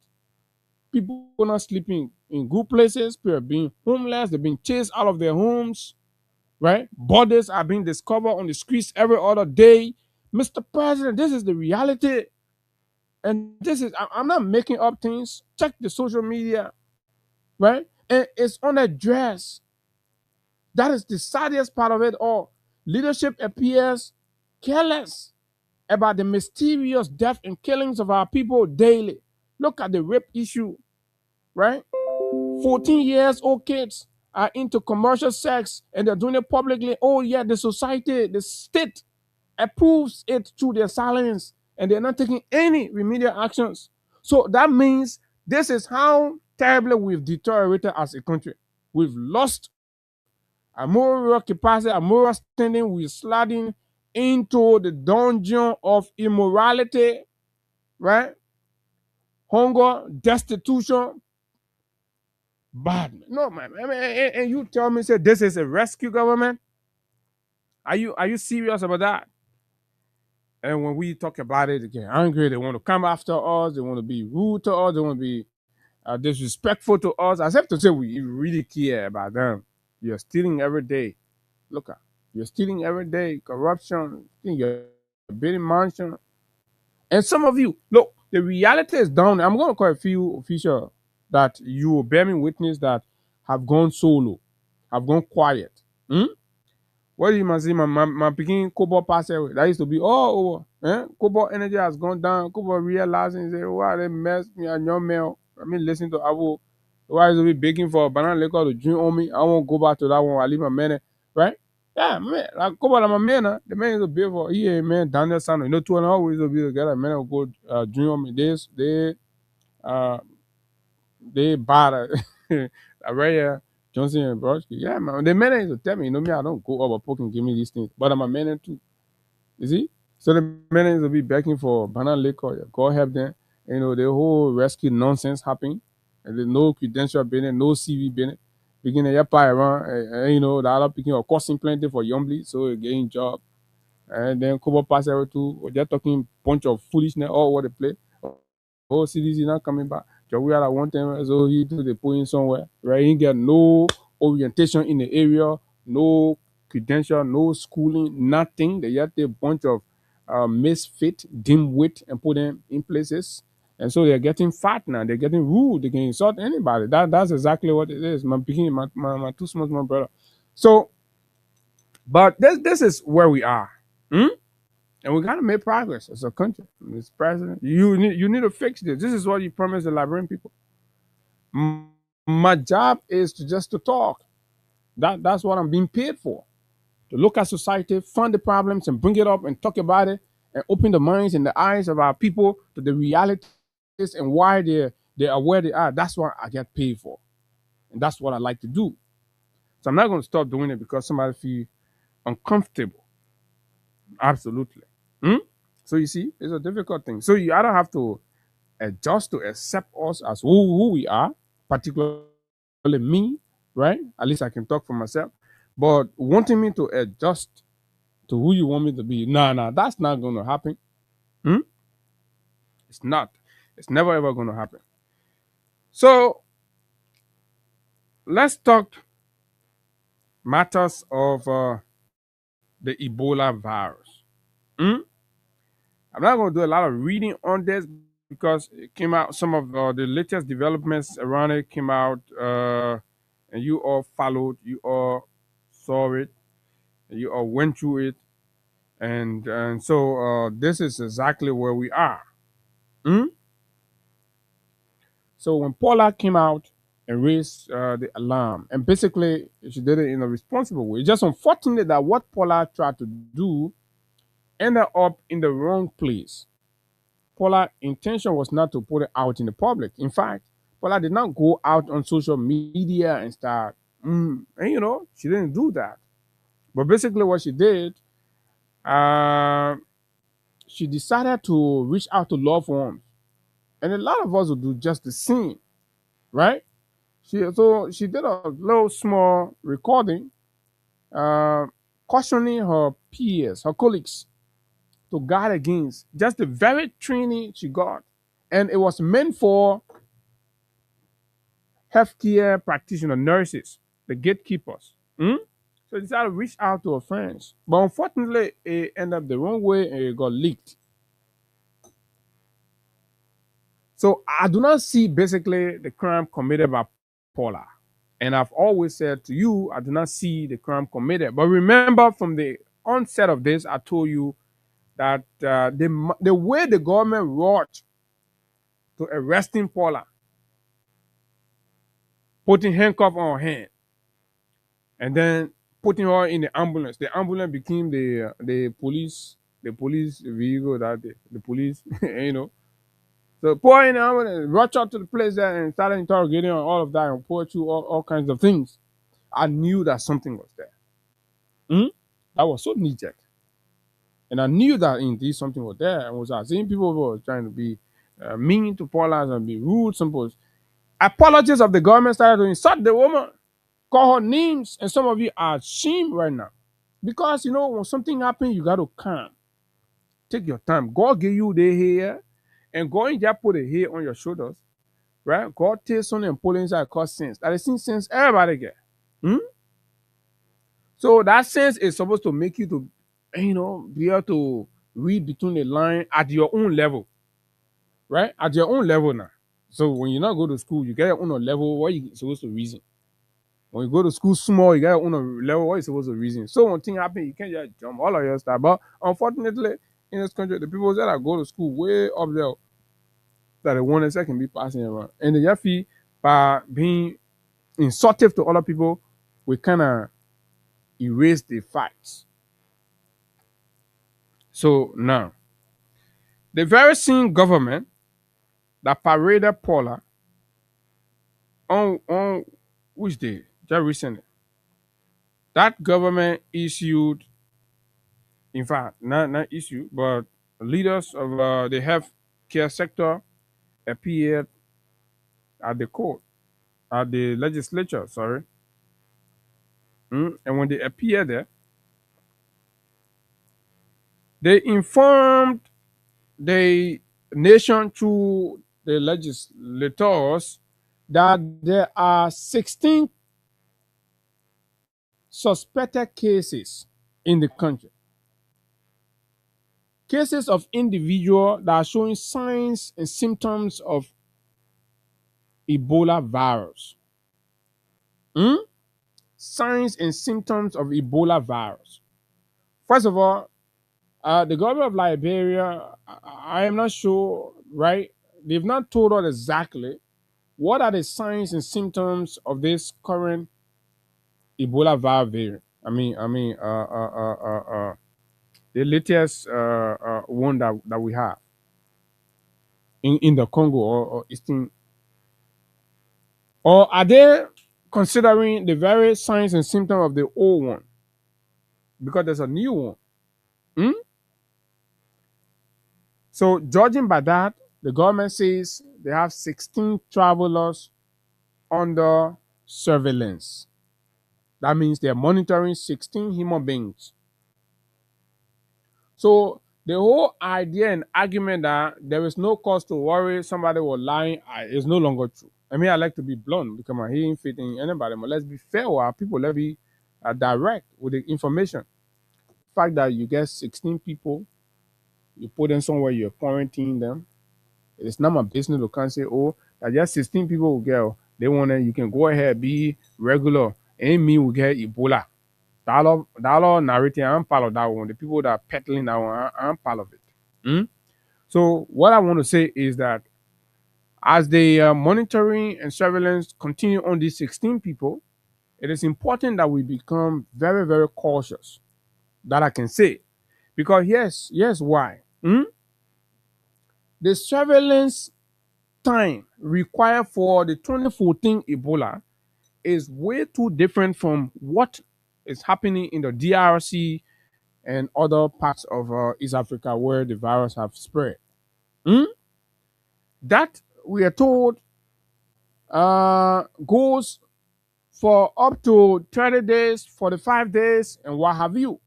S7: people are not sleeping in good places, people are being homeless, they're being chased out of their homes, right? Bodies are being discovered on the streets every other day. Mr. President, this is the reality. And I'm not making up things. Check the social media, right? And it's unaddressed. That is the saddest part of it all. Leadership appears careless about the mysterious death and killings of our people daily. Look at the rape issue, right? 14 years old kids are into commercial sex and they're doing it publicly, oh yeah, the society, the state approves it through their silence and they're not taking any remedial actions. So that means this is how terribly we've deteriorated as a country. We've lost our moral capacity, our moral standing. We're sliding into the dungeon of immorality, right? Hunger, destitution, bad. No, man. I mean, and you tell me, say this is a rescue government? Are you serious about that? And when we talk about it, they get angry. They want to come after us. They want to be rude to us. They want to be disrespectful to us. As if to say we really care about them. You're stealing every day. Look at you're stealing every day. Corruption. You're building mansion. And some of you, look, the reality is down. I'm going to call a few officials that you will bear me witness that have gone solo, have gone quiet. Hmm? What do you must see my picking cobalt pass away? That used to be all over. Cobalt energy has gone down. Cobalt realizing say, why they mess me and your mail. I mean listen to Abu. Why is he begging for a banana liquor to drink on me? I won't go back to that one. I leave my man, right? Yeah, man. Like Cobalt and my man, the man is a bit for yeah, man, down there sound. You know, 2 and always will be together. Man will go drink on me. This, uh they bought a rare Johnson and Brodsky. Yeah, man. The man is to tell me, you know me, I don't go over poke and give me these things. But I'm a man too. You see? So the man is to be begging for banana liquor. Yeah, go help them. You know, the whole rescue nonsense happening. And there's no credential business, no CV business. Beginning to pie around, you know, the other picking or costing plenty for young so you're getting job. And then cover pass every two, they're talking bunch of foolishness all over the place. Oh, CDC not coming back. So we had at one time, so he do the point somewhere, right? He get no orientation in the area, no credential, no schooling, nothing. They get a bunch of misfit, dimwit, and put them in places. And so they're getting fat now. They're getting rude. They can insult anybody. That's exactly what it is. My beginning, my two small my brother. So, but this is where we are. Hmm? And we gotta make progress as a country. Mr. President, you need to fix this. This is what you promised the Liberian people. My job is to talk. That's what I'm being paid for. To look at society, find the problems, and bring it up and talk about it, and open the minds and the eyes of our people to the realities and why they are where they are. That's what I get paid for, and that's what I like to do. So I'm not going to stop doing it because somebody feel uncomfortable. Absolutely. Hmm? So you see, it's a difficult thing. So you either have to adjust to accept us as who we are, particularly me, right? At least I can talk for myself. But wanting me to adjust to who you want me to be, nah, that's not going to happen. Hmm? It's not. It's never ever going to happen. So let's talk matters of the Ebola virus. Hmm? I'm not going to do a lot of reading on this because it came out, some of the latest developments around it came out, and you all followed, you all saw it, you all went through it, and so this is exactly where we are. Hmm? So when Paula came out and raised the alarm, and basically she did it in a responsible way. It's just unfortunate that what Paula tried to do ended up in the wrong place. Paula's intention was not to put it out in the public. In fact, Paula did not go out on social media and start, and you know, she didn't do that. But basically, what she did, she decided to reach out to loved ones, and a lot of us will do just the same, right? So she did a little small recording, uh, cautioning her peers, her colleagues, to guard against just the very training she got, and it was meant for healthcare practitioners, nurses, the gatekeepers. Hmm? So they decided to reach out to her friends. But unfortunately, it ended up the wrong way and it got leaked. So I do not see basically the crime committed by Paula. And I've always said to you, I do not see the crime committed. But remember from the onset of this, I told you that the way the government wrought to arresting Paula, putting handcuff on her hand, and then putting her in the ambulance. The ambulance became the police vehicle that the police, you know. So put her in the ambulance, rush out to the place there and started interrogating her, all of that, and pour through all kinds of things. I knew that something was there. That was so knee jerk. And I knew that indeed something was there. And was I seeing people who were trying to be mean to Paula and be rude, simple. Apologies of the government started to insult the woman, call her names, and some of you are ashamed right now. Because you know, when something happens, you gotta calm. Take your time. God gave you the hair, and God ain't just put the hair on your shoulders, right? God takes something and put it inside cause sense. That is sense everybody get. Hmm? So that sense is supposed to make you to, be able to read between the line at your own level, right? At your own level now. So when you not go to school, you get your own level what you supposed to reason. When you go to school small, you get your own level what you supposed to reason. So when thing happen, you can't just jump all of your stuff. But unfortunately, in this country, the people that go to school way up there that the one and second be passing around. And the Yafi by being insultive to other people, we kinda erase the facts. So now, the very same government that paraded Paula on which day, just recently, that government issued, in fact, not issued, but leaders of the health care sector appeared at the court, at the legislature, sorry. And when they appeared there, they informed the nation through the legislators that there are 16 suspected cases in the country. Cases of individuals that are showing signs and symptoms of Ebola virus. Signs and symptoms of Ebola virus. First of all, the government of Liberia, I am not sure, right? They've not told us exactly what are the signs and symptoms of this current Ebola virus variant. The latest one that we have in the Congo or Eastern. Or are they considering the very signs and symptoms of the old one? Because there's a new one. So judging by that, the government says they have 16 travelers under surveillance. That means they're monitoring 16 human beings. So the whole idea and argument that there is no cause to worry somebody was lying is no longer true. I mean, I like to be blunt because I ain't fitting anybody, but let's be fair with our people. Let's be direct with the information. The fact that you get 16 people, you put them somewhere, you quarantine them. It's not my business to come say, oh, that just 16 people will get. They want to, you can go ahead, be regular. And me will get Ebola. That narrative, I'm part of that one. The people that are peddling that one, I'm part of it. So what I want to say is that as the monitoring and surveillance continue on these 16 people, it is important that we become very, very cautious. That I can say. Because yes, why? The surveillance time required for the 2014 Ebola is way too different from what is happening in the DRC and other parts of East Africa where the virus have spread. That we are told goes for up to 30 days, 45 days, and what have you.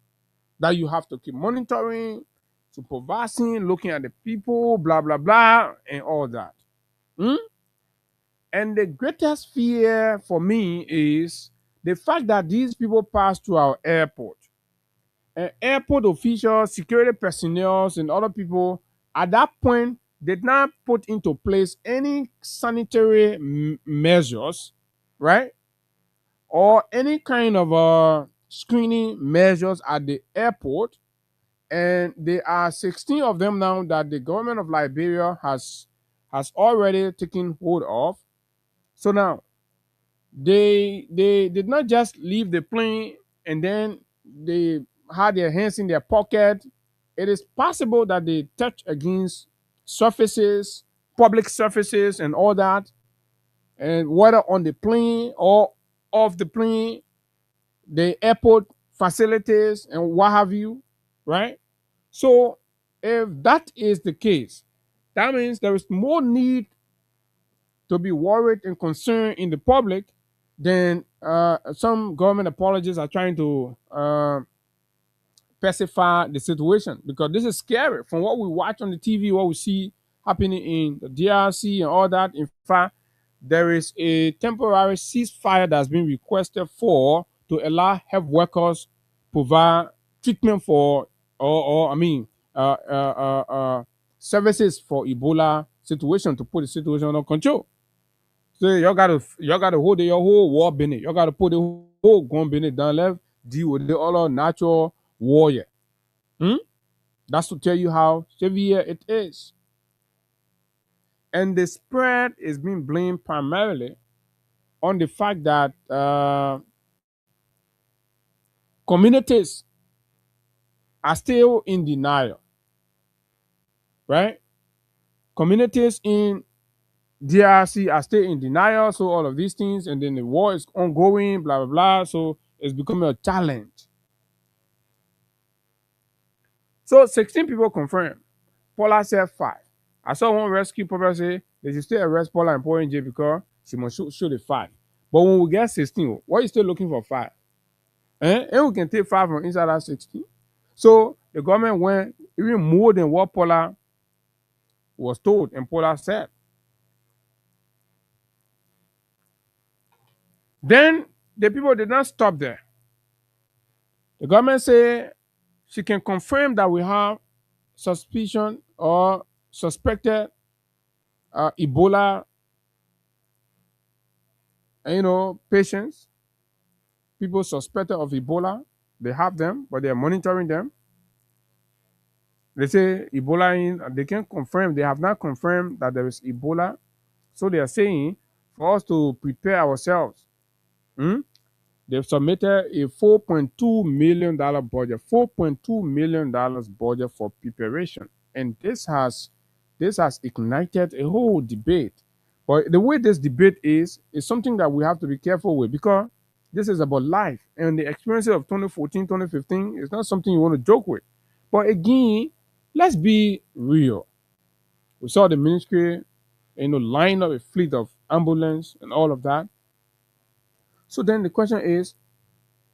S7: That you have to keep monitoring, supervising, looking at the people, blah, blah, blah, and all that. And the greatest fear for me is the fact that these people pass through our airport. And airport officials, security personnel, and other people at that point did not put into place any sanitary measures, right? Or any kind of screening measures at the airport. And there are 16 of them now that the government of Liberia has already taken hold of. So now, they did not just leave the plane and then they had their hands in their pocket. It is possible that they touch against surfaces, public surfaces, and all that, and whether on the plane or off the plane, the airport facilities and what have you, right? So if that is the case, that means there is more need to be worried and concerned in the public than some government apologists are trying to pacify the situation, because this is scary from what we watch on the TV, what we see happening in the DRC and all that. In fact, there is a temporary ceasefire that's been requested for to allow health workers provide treatment for or I mean services for Ebola situation, to put the situation under control. So y'all gotta hold your whole war business. Y'all gotta put the whole gun business down left, deal with the other natural warrior. Hmm? That's to tell you how severe it is. And the spread is being blamed primarily on the fact that communities are still in denial, right? Communities in DRC are still in denial, so all of these things, and then the war is ongoing, blah blah blah. So it's becoming a challenge. So 16 people confirmed. Paula said 5. I saw one rescue person say they should still arrest Paula and put her in jail because she must show the 5. But when we get 16, why are you still looking for 5? And we can take 5 from inside that 16. So the government went even more than what Paula was told and Paula said. Then the people did not stop there. The government said she can confirm that we have suspicion or suspected Ebola, patients, people suspected of Ebola. They have them, but they are monitoring them. They say Ebola they can confirm, they have not confirmed that there is Ebola. So they are saying for us to prepare ourselves. They've submitted a $4.2 million budget, $4.2 million budget for preparation. And this has ignited a whole debate. But the way this debate is something that we have to be careful with, because this is about life. And the experiences of 2014, 2015 is not something you want to joke with. But again, let's be real. We saw the ministry, line up a fleet of ambulance and all of that. So then the question is,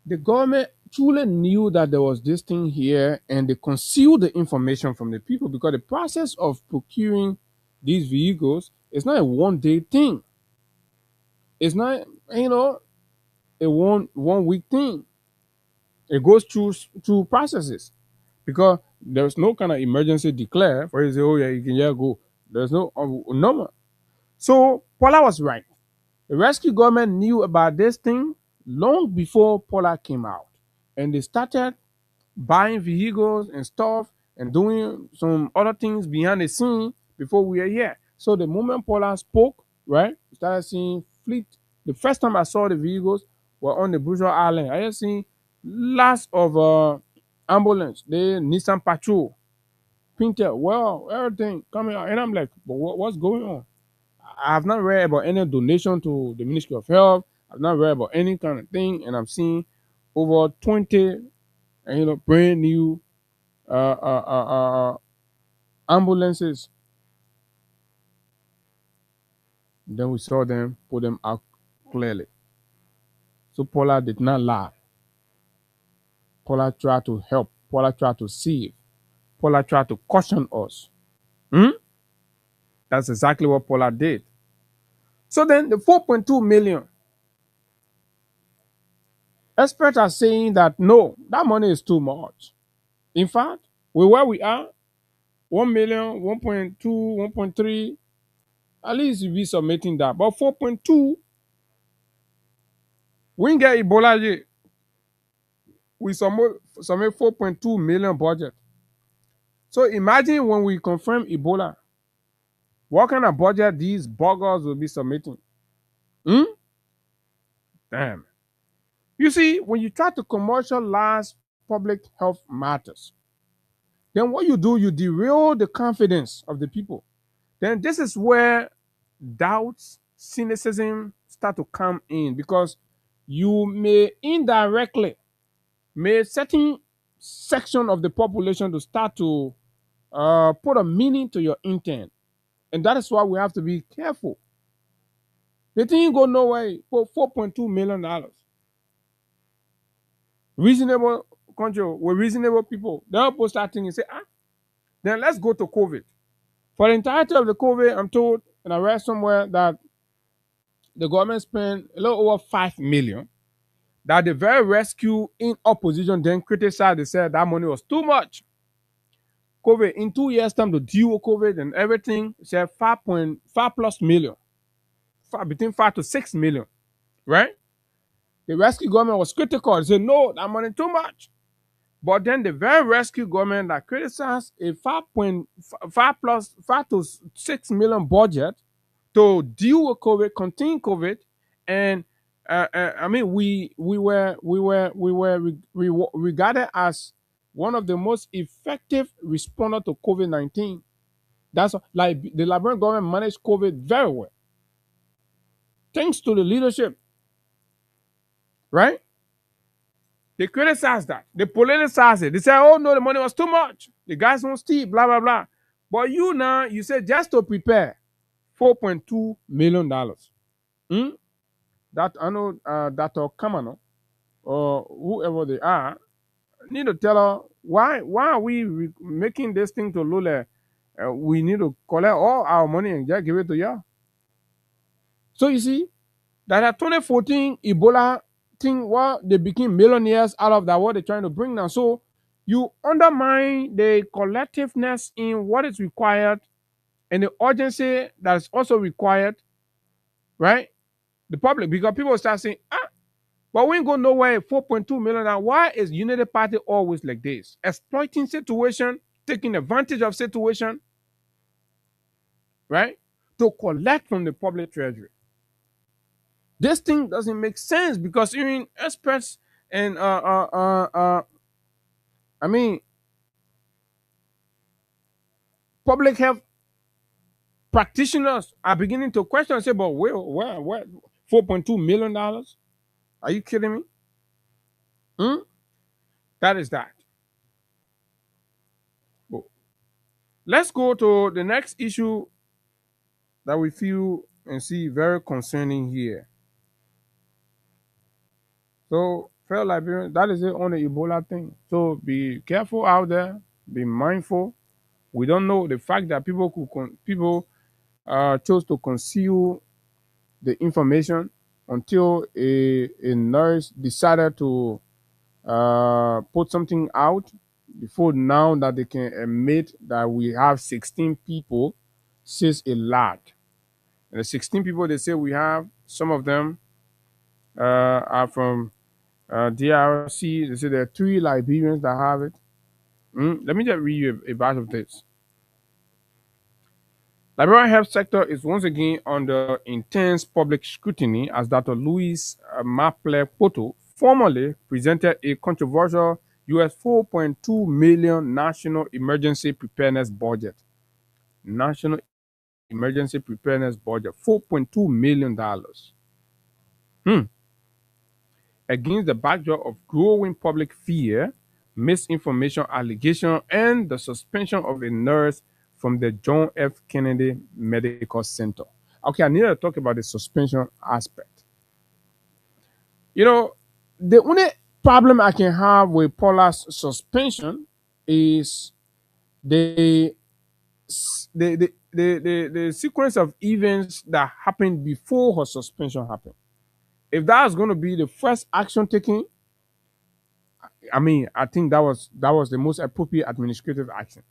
S7: the government truly knew that there was this thing here and they concealed the information from the people, because the process of procuring these vehicles is not a one-day thing. It's not, a one week thing. It goes through processes, because there's no kind of emergency declared for you to say, oh yeah, you can just go. There's no normal. So Paula was right. The rescue government knew about this thing long before Paula came out, and they started buying vehicles and stuff and doing some other things behind the scene before we were here. So the moment Paula spoke, right, we started seeing fleet. The first time I saw the vehicles were on the Brussels Island. I just seen lots of ambulance, the Nissan Patrol, painted, well, everything coming out. And I'm like, but what's going on? I have not read about any donation to the Ministry of Health. I've not read about any kind of thing, and I'm seeing over 20, brand new ambulances. Then we saw them put them out clearly. So Paula did not lie. Paula tried to help. Paula tried to save. Paula tried to caution us. That's exactly what Paula did. So then the 4.2 million, experts are saying that no, that money is too much. In fact, with where we are, 1 million, 1.2, 1.3, at least you'll be submitting that. But 4.2, we didn't get Ebola yet. We submit 4.2 million budget. So imagine when we confirm Ebola, what kind of budget these buggers will be submitting? Damn. You see, when you try to commercialize public health matters, then what you do, you derail the confidence of the people. Then this is where doubts, cynicism start to come in because you may indirectly may certain section of the population to start to put a meaning to your intent, and that is why we have to be careful. The thing go nowhere for $4.2 million. Reasonable country with reasonable people. They'll post that thing and say, then let's go to COVID. For the entirety of the COVID, I'm told, and I read somewhere that the government spent a little over 5 million. That the very rescue in opposition then criticized. They said that money was too much. COVID in 2 years' time to deal with COVID and everything, said 5.5 plus million, between 5 to 6 million, right? The rescue government was critical. They said no, that money too much. But then the very rescue government that criticized a 5 to 6 million budget to deal with COVID, contain COVID, and I mean we were regarded as one of the most effective responder to COVID-19. That's like the Liberian government managed COVID very well, thanks to the leadership, right? They criticized that. They politicized it. They said, "Oh no, the money was too much. The guys won't steal, blah blah blah." But you now, you said just to prepare $4.2 million. That I know that Kamano or whoever they are need to tell her why are we making this thing to Lule? We need to collect all our money and just give it to y'all. So you see that at 2014 Ebola thing, what they became millionaires out of that, what they're trying to bring now. So you undermine the collectiveness in what is required and the urgency that is also required, right? The public, because people start saying, but we ain't going nowhere. 4.2 million. Now, why is United Party always like this? Exploiting situation, taking advantage of situation, right? To collect from the public treasury. This thing doesn't make sense because even experts and I mean public health practitioners are beginning to question and say, but where $4.2 million? Are you kidding me? That is that. Let's go to the next issue that we feel and see very concerning here. So, fellow Liberians, that is it on the Ebola thing. So be careful out there. Be mindful. We don't know the fact that people chose to conceal the information until a nurse decided to put something out before now that they can admit that we have 16 people says a lot. And the 16 people they say we have, some of them are from DRC. They say there are 3 Liberians that have it. Let me just read you a batch of this. Liberian health sector is once again under intense public scrutiny as Dr. Louis Maple Poto formally presented a controversial US $4.2 million national emergency preparedness budget. National emergency preparedness budget, $4.2 million. Against the backdrop of growing public fear, misinformation allegation, and the suspension of a nurse from the John F. Kennedy Medical Center. Okay, I need to talk about the suspension aspect. You know, the only problem I can have with Paula's suspension is the sequence of events that happened before her suspension happened. If that was going to be the first action taken, I mean, I think that was the most appropriate administrative action.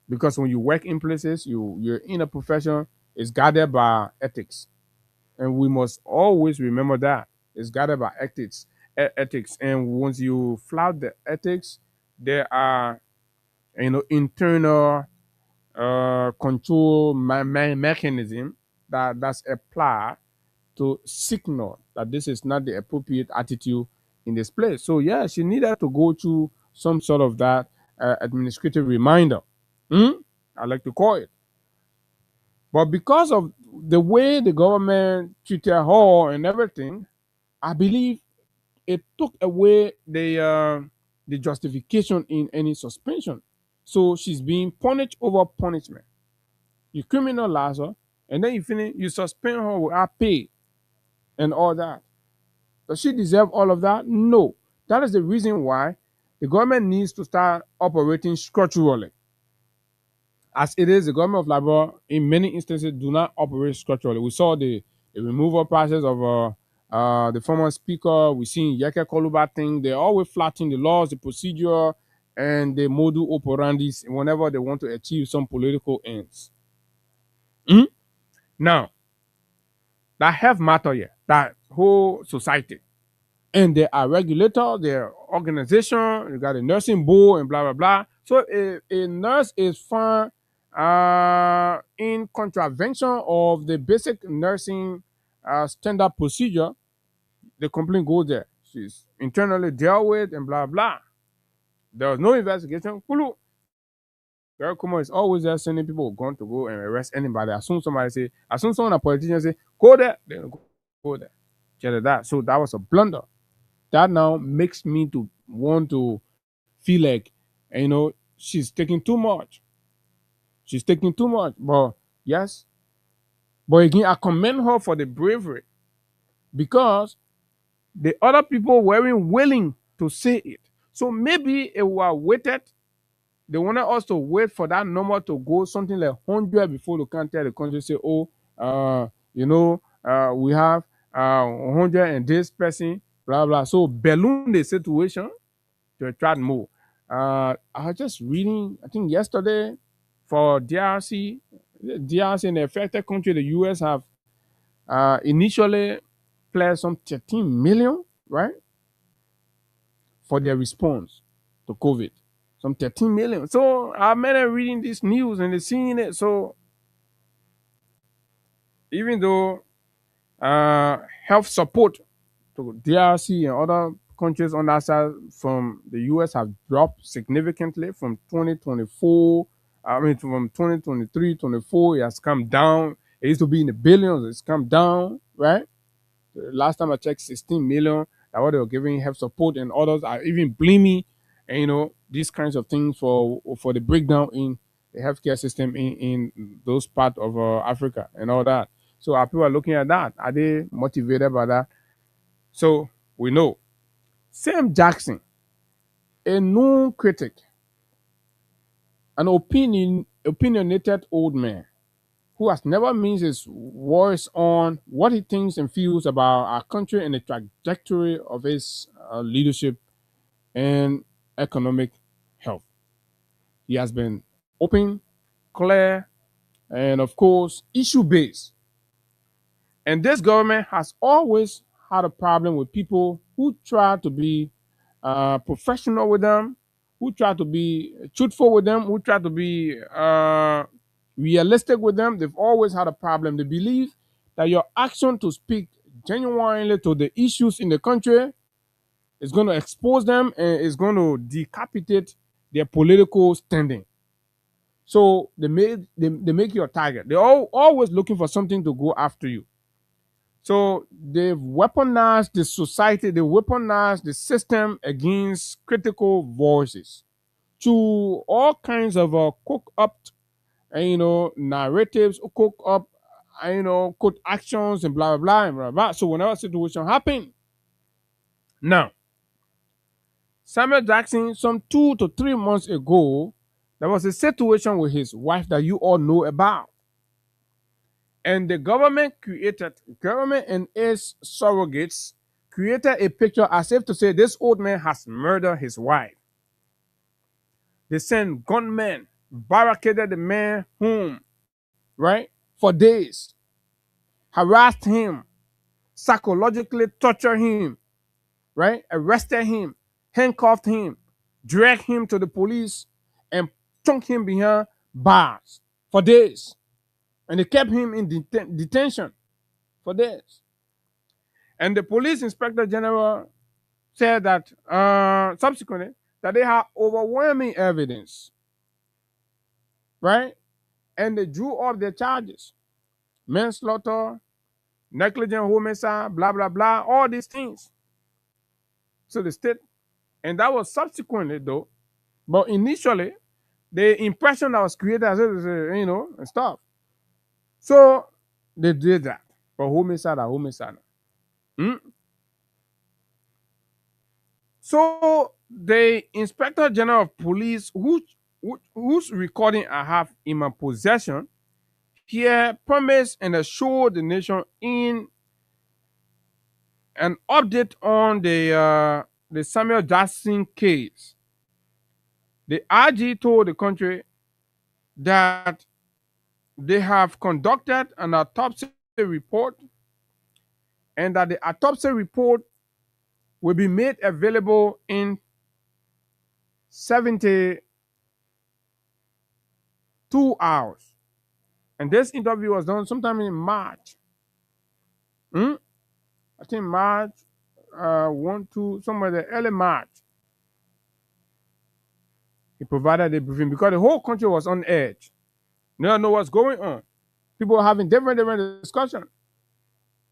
S7: Because when you work in places, you're in a profession, it's guided by ethics, and we must always remember that it's guided by ethics. And once you flout the ethics, there are internal control mechanism that's applied to signal that this is not the appropriate attitude in this place. So yeah, she needed to go through some sort of that administrative reminder. I like to call it. But because of the way the government treated her and everything, I believe it took away the justification in any suspension. So she's being punished over punishment. You criminalize her, and then you suspend her without pay and all that. Does she deserve all of that? No. That is the reason why the government needs to start operating structurally. As it is, the government of Liberia, in many instances, do not operate structurally. We saw the removal process of the former speaker. We seen Yeke Koluba thing. They always flatten the laws, the procedure, and the modus operandi whenever they want to achieve some political ends. Now, that health matter here, that whole society. And there are regulators, there are organization, you got a nursing board and blah, blah, blah. So a nurse is found in contravention of the basic nursing standard procedure, the complaint goes there. She's internally dealt with and blah, blah. There was no investigation. Kulu. Gary Kumo is always there sending people going to go and arrest anybody. As soon as someone a politician say, go there, then go there. That. So that was a blunder. That now makes me to want to feel like, she's taking too much. She's taking too much. But yes. But again, I commend her for the bravery because the other people weren't willing to say it. So maybe it was waited. They wanted us to wait for that number to go something like 100 before they can tell the country, say, we have 100 and this person, blah, blah. So balloon the situation to attract more. I was just reading, I think yesterday, for DRC in the affected country, the US have initially pledged some 13 million, right, for their response to COVID. Some 13 million. So I met her reading this news and they're seeing it. So even though health support to DRC and other countries on that side from the US have dropped significantly from 2024. From 2023, 24, it has come down. It used to be in the billions. It's come down, right? The last time I checked, 16 million. That what they were giving health support, and others are even blaming, these kinds of things for the breakdown in the healthcare system in those parts of Africa and all that. So are people looking at that? Are they motivated by that? So we know. Sam Jackson, a known critic, an opinionated old man who has never missed his voice on what he thinks and feels about our country and the trajectory of his leadership and economic health. He has been open, clear, and of course, issue-based. And this government has always had a problem with people who try to be professional with them, who try to be truthful with them, who try to be realistic with them. They've always had a problem. They believe that your action to speak genuinely to the issues in the country is going to expose them and is going to decapitate their political standing. So they make you a target. They're always looking for something to go after you. So they've weaponized the society, they weaponized the system against critical voices to all kinds of cook up, narratives, cook up, cook actions and blah, blah, blah, and blah, blah. So whenever a situation happens, now, Samuel Jackson, some 2 to 3 months ago, there was a situation with his wife that you all know about. And the government and its surrogates created a picture as if to say this old man has murdered his wife. They sent gunmen, barricaded the man home, right, for days, harassed him, psychologically tortured him, right, arrested him, handcuffed him, dragged him to the police, and chunked him behind bars for days. And they kept him in detention for days. And the police inspector general said that subsequently that they have overwhelming evidence, right? And they drew up their charges: manslaughter, negligent homicide, blah blah blah, all these things. So the state, and that was subsequently though, but initially the impression that was created as and stuff. So they did that for homicide and homicide. Mm? So the inspector general of police, whose recording I have in my possession, here promised and assured the nation in an update on the Samuel Jackson case. The IG told the country that they have conducted an autopsy report and that the autopsy report will be made available in 72 hours. And this interview was done sometime in March. I think March 1, 2, somewhere there, early March. He provided a briefing because the whole country was on edge. No one know what's going on. People are having different discussions.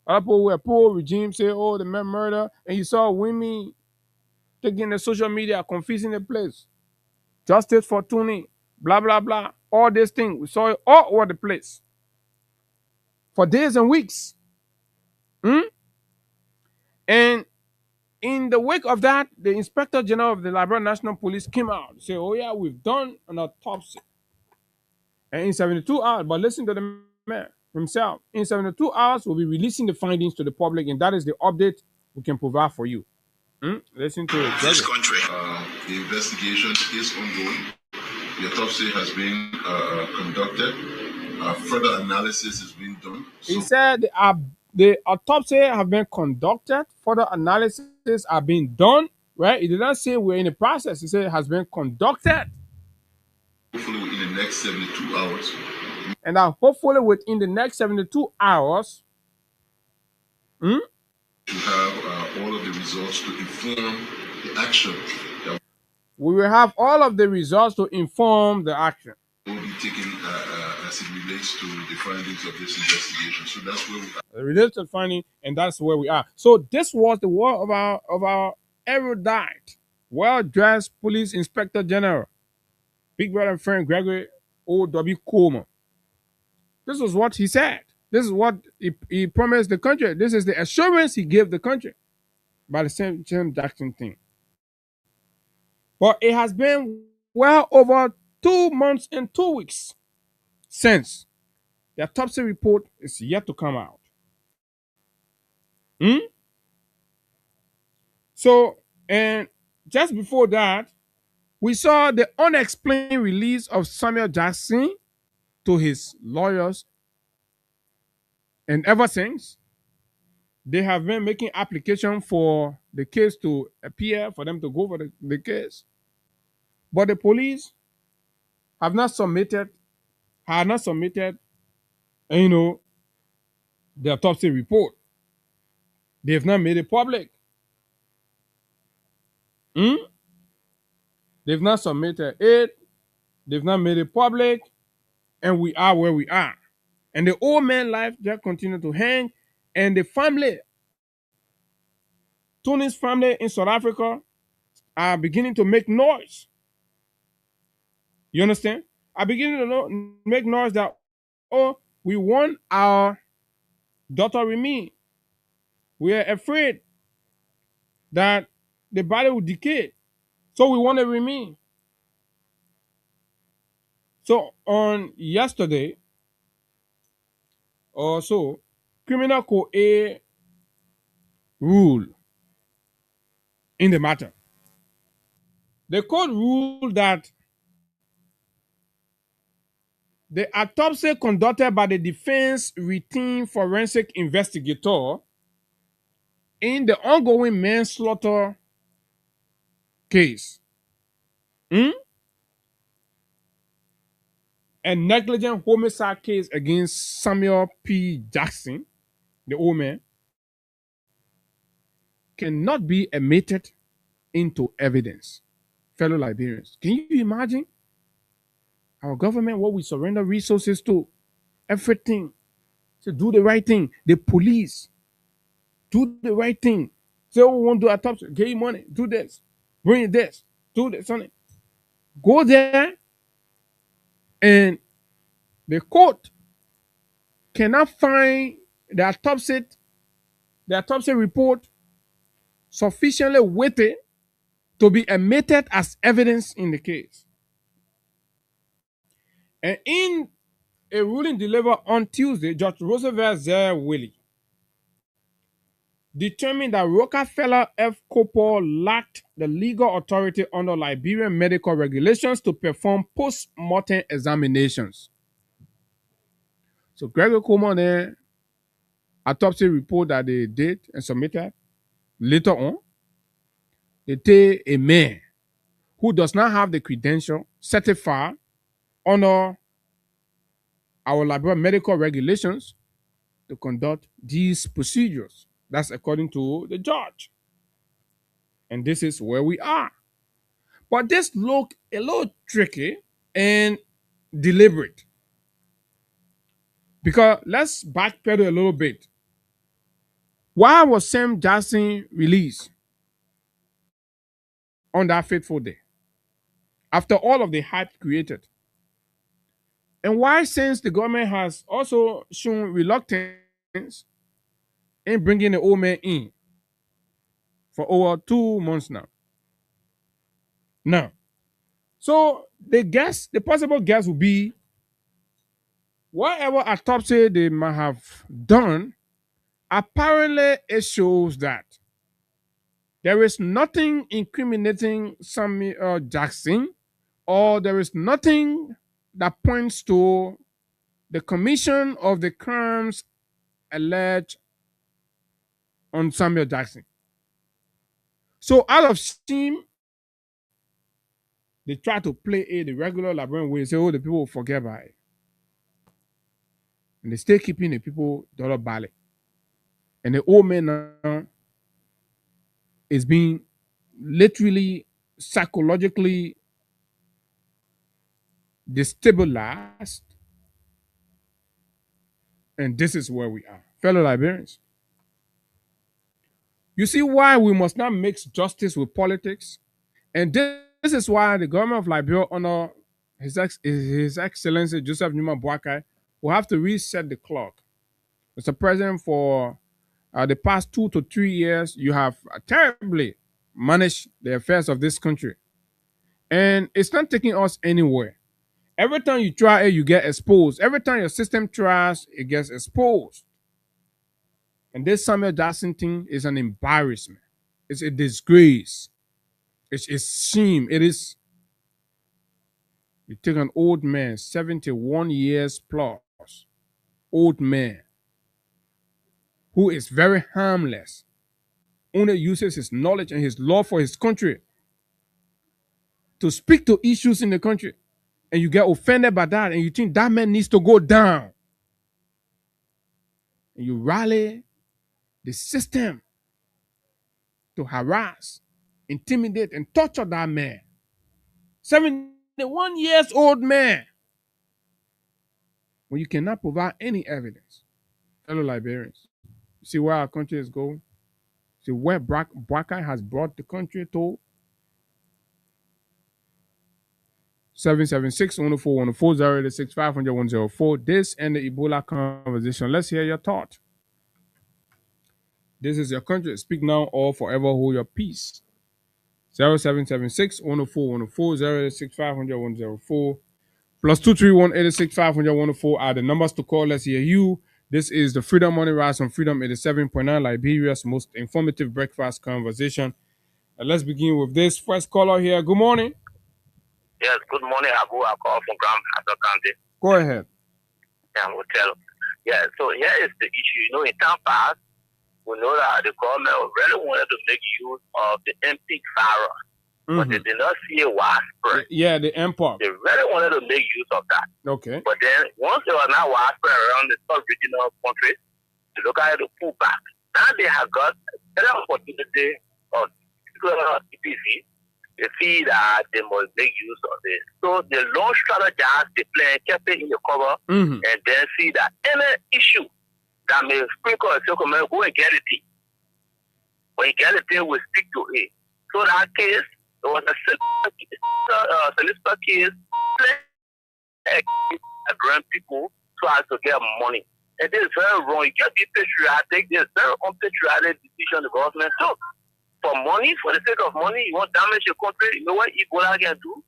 S7: Other people were poor regime say, oh, the man murder, and you saw women taking the social media, confusing the place. Justice for Tuni, blah blah blah. All these things. We saw it all over the place. For days and weeks. And in the wake of that, the Inspector General of the Liberia National Police came out and said, oh yeah, we've done an autopsy. And in 72 hours, but listen to the man himself, in 72 hours, we'll be releasing the findings to the public, and that is the update we can provide for you. Listen to it.
S2: This country, the investigation is ongoing. The autopsy has been conducted. Further analysis is being done.
S7: He said the autopsy have been conducted. Further analysis are being done. Right? He did not say we're in the process. He said it has been conducted.
S2: Hopefully within the next 72 hours.
S7: And that hopefully within the next 72 hours,
S2: to have all of the results to inform the action.
S7: We will have all of the results to inform the action.
S2: Will be taken as it relates to the findings of this investigation. So that's where we are.
S7: Related to finding, and that's where we are. So this was the word of our erudite, well-dressed police inspector general, big brother and friend Gregory O.W. Coleman. This is what he said. This is what he promised the country. This is the assurance he gave the country by the same Jackson thing. But it has been well over 2 months and 2 weeks since the autopsy report is yet to come out. So, and just before that, we saw the unexplained release of Samuel Jackson to his lawyers. And ever since, they have been making application for the case to appear, for them to go for the case. But the police have not submitted, the autopsy report. They have not made it public. They've not submitted it. They've not made it public. And we are where we are. And the old man life just continue to hang. And the family, Tony's family in South Africa, are beginning to make noise. You understand? Are beginning to make noise that, oh, we want our daughter Remy. We are afraid that the body will decay. So we want to Remy. So on yesterday or so, Criminal Code A rule in the matter. The court ruled that the autopsy conducted by the defense routine forensic investigator in the ongoing manslaughter case and negligent homicide case against Samuel P. Jackson, the old man, cannot be admitted into evidence. Fellow Liberians, can you imagine our government, what we surrender resources to, everything, to do the right thing, the police, do the right thing. Say, oh, we want to do autopsy, give you money, do this, bring this, do this, something. Go there, and the court cannot find the autopsy report sufficiently weighty to be admitted as evidence in the case. And in a ruling delivered on Tuesday, Judge Roosevelt Zare Willie determined that Rockefeller F. Coppola lacked the legal authority under Liberian medical regulations to perform post-mortem examinations. So Gregory Coleman then autopsy report that they did and submitted later on, they take a man who does not have the credential certified under our Liberian medical regulations to conduct these procedures. That's according to the judge. And this is where we are. But this look a little tricky and deliberate. Because let's backpedal a little bit. Why was Sam Jackson released on that fateful day? After all of the hype created. And why, since the government has also shown reluctance in bringing the old man in for over 2 months now? Now, so the possible guess would be whatever autopsy they might have done, apparently it shows that there is nothing incriminating Samuel Jackson, or there is nothing that points to the commission of the crimes alleged on Samuel Jackson. So out of shame, they try to play the regular Liberian way and say, oh, the people will forget about it. And they stay keeping the people dollar ballet. And the old man now is being literally psychologically destabilized. And this is where we are. Fellow Liberians, you see why we must not mix justice with politics? And this is why the government of Liberia under His Excellency Joseph Numa Boakai will have to reset the clock. Mr. President, for the past 2 to 3 years, you have terribly managed the affairs of this country. And it's not taking us anywhere. Every time you try it, you get exposed. Every time your system tries, it gets exposed. And this Samuel Jackson thing is an embarrassment. It's a disgrace. It's shame. It is. You take an old man, 71 years plus, old man, who is very harmless, only uses his knowledge and his love for his country to speak to issues in the country. And you get offended by that, and you think that man needs to go down. And you rally the system to harass, intimidate, and torture that man. 71 years old man. When you cannot provide any evidence. Fellow Liberians, you see where our country is going? See where Boakai has brought the country to? 776-104-104-086-500-104. This and the Ebola conversation. Let's hear your thought. This is your country. Speak now or forever hold your peace. 0776-104-104-086-500-104. Plus 231-86-500-104 are the numbers to call. Let's hear you. This is the Freedom Money Rise on Freedom 87.9, Liberia's most informative breakfast conversation. And let's begin with this first caller here. Good morning.
S9: Yes, good morning, Abu. I call from Grand County.
S7: Go ahead.
S9: Yeah, we'll tell. Yeah, so here is the issue. You know, in time past, we know that the government really wanted to make use of the MPIC virus, but they did not see a widespread.
S7: Yeah, the MPOC.
S9: They really wanted to make use of that.
S7: Okay.
S9: But then, once it was not widespread around the sub-regional countries, the local had to pull back. Now they have got an opportunity of EPC. They see that they must make use of it. So the law strategize the plan, kept it in the cover, and then see that any issue that may sprinkle a circle, go and get it. When you get it, we stick to it. So that case, there was a solicitor case, around people so as to get money. And this is very wrong. You can't be patriotic. This is very unpatriotic decision the government took. For money, for the sake of money, you want to damage your country, you know what Ebola can do?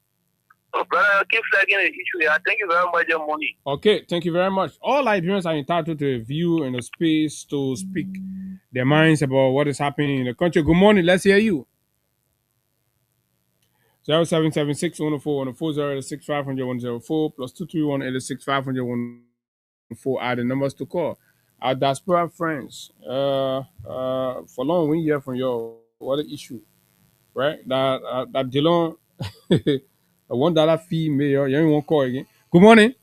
S9: So, brother, keep flagging the issue here. Thank you very much, your money.
S7: Okay, thank you very much. All Liberians are entitled to a view and a space to speak their minds about what is happening in the country. Good morning. Let's hear you. 0776 104 104 086 500 104 plus 231 86 500 104 are the numbers to call. Our diaspora friends, for long we hear from you what the issue, right? That Dillon, $1 fee, mayor, you won't call again. Good morning.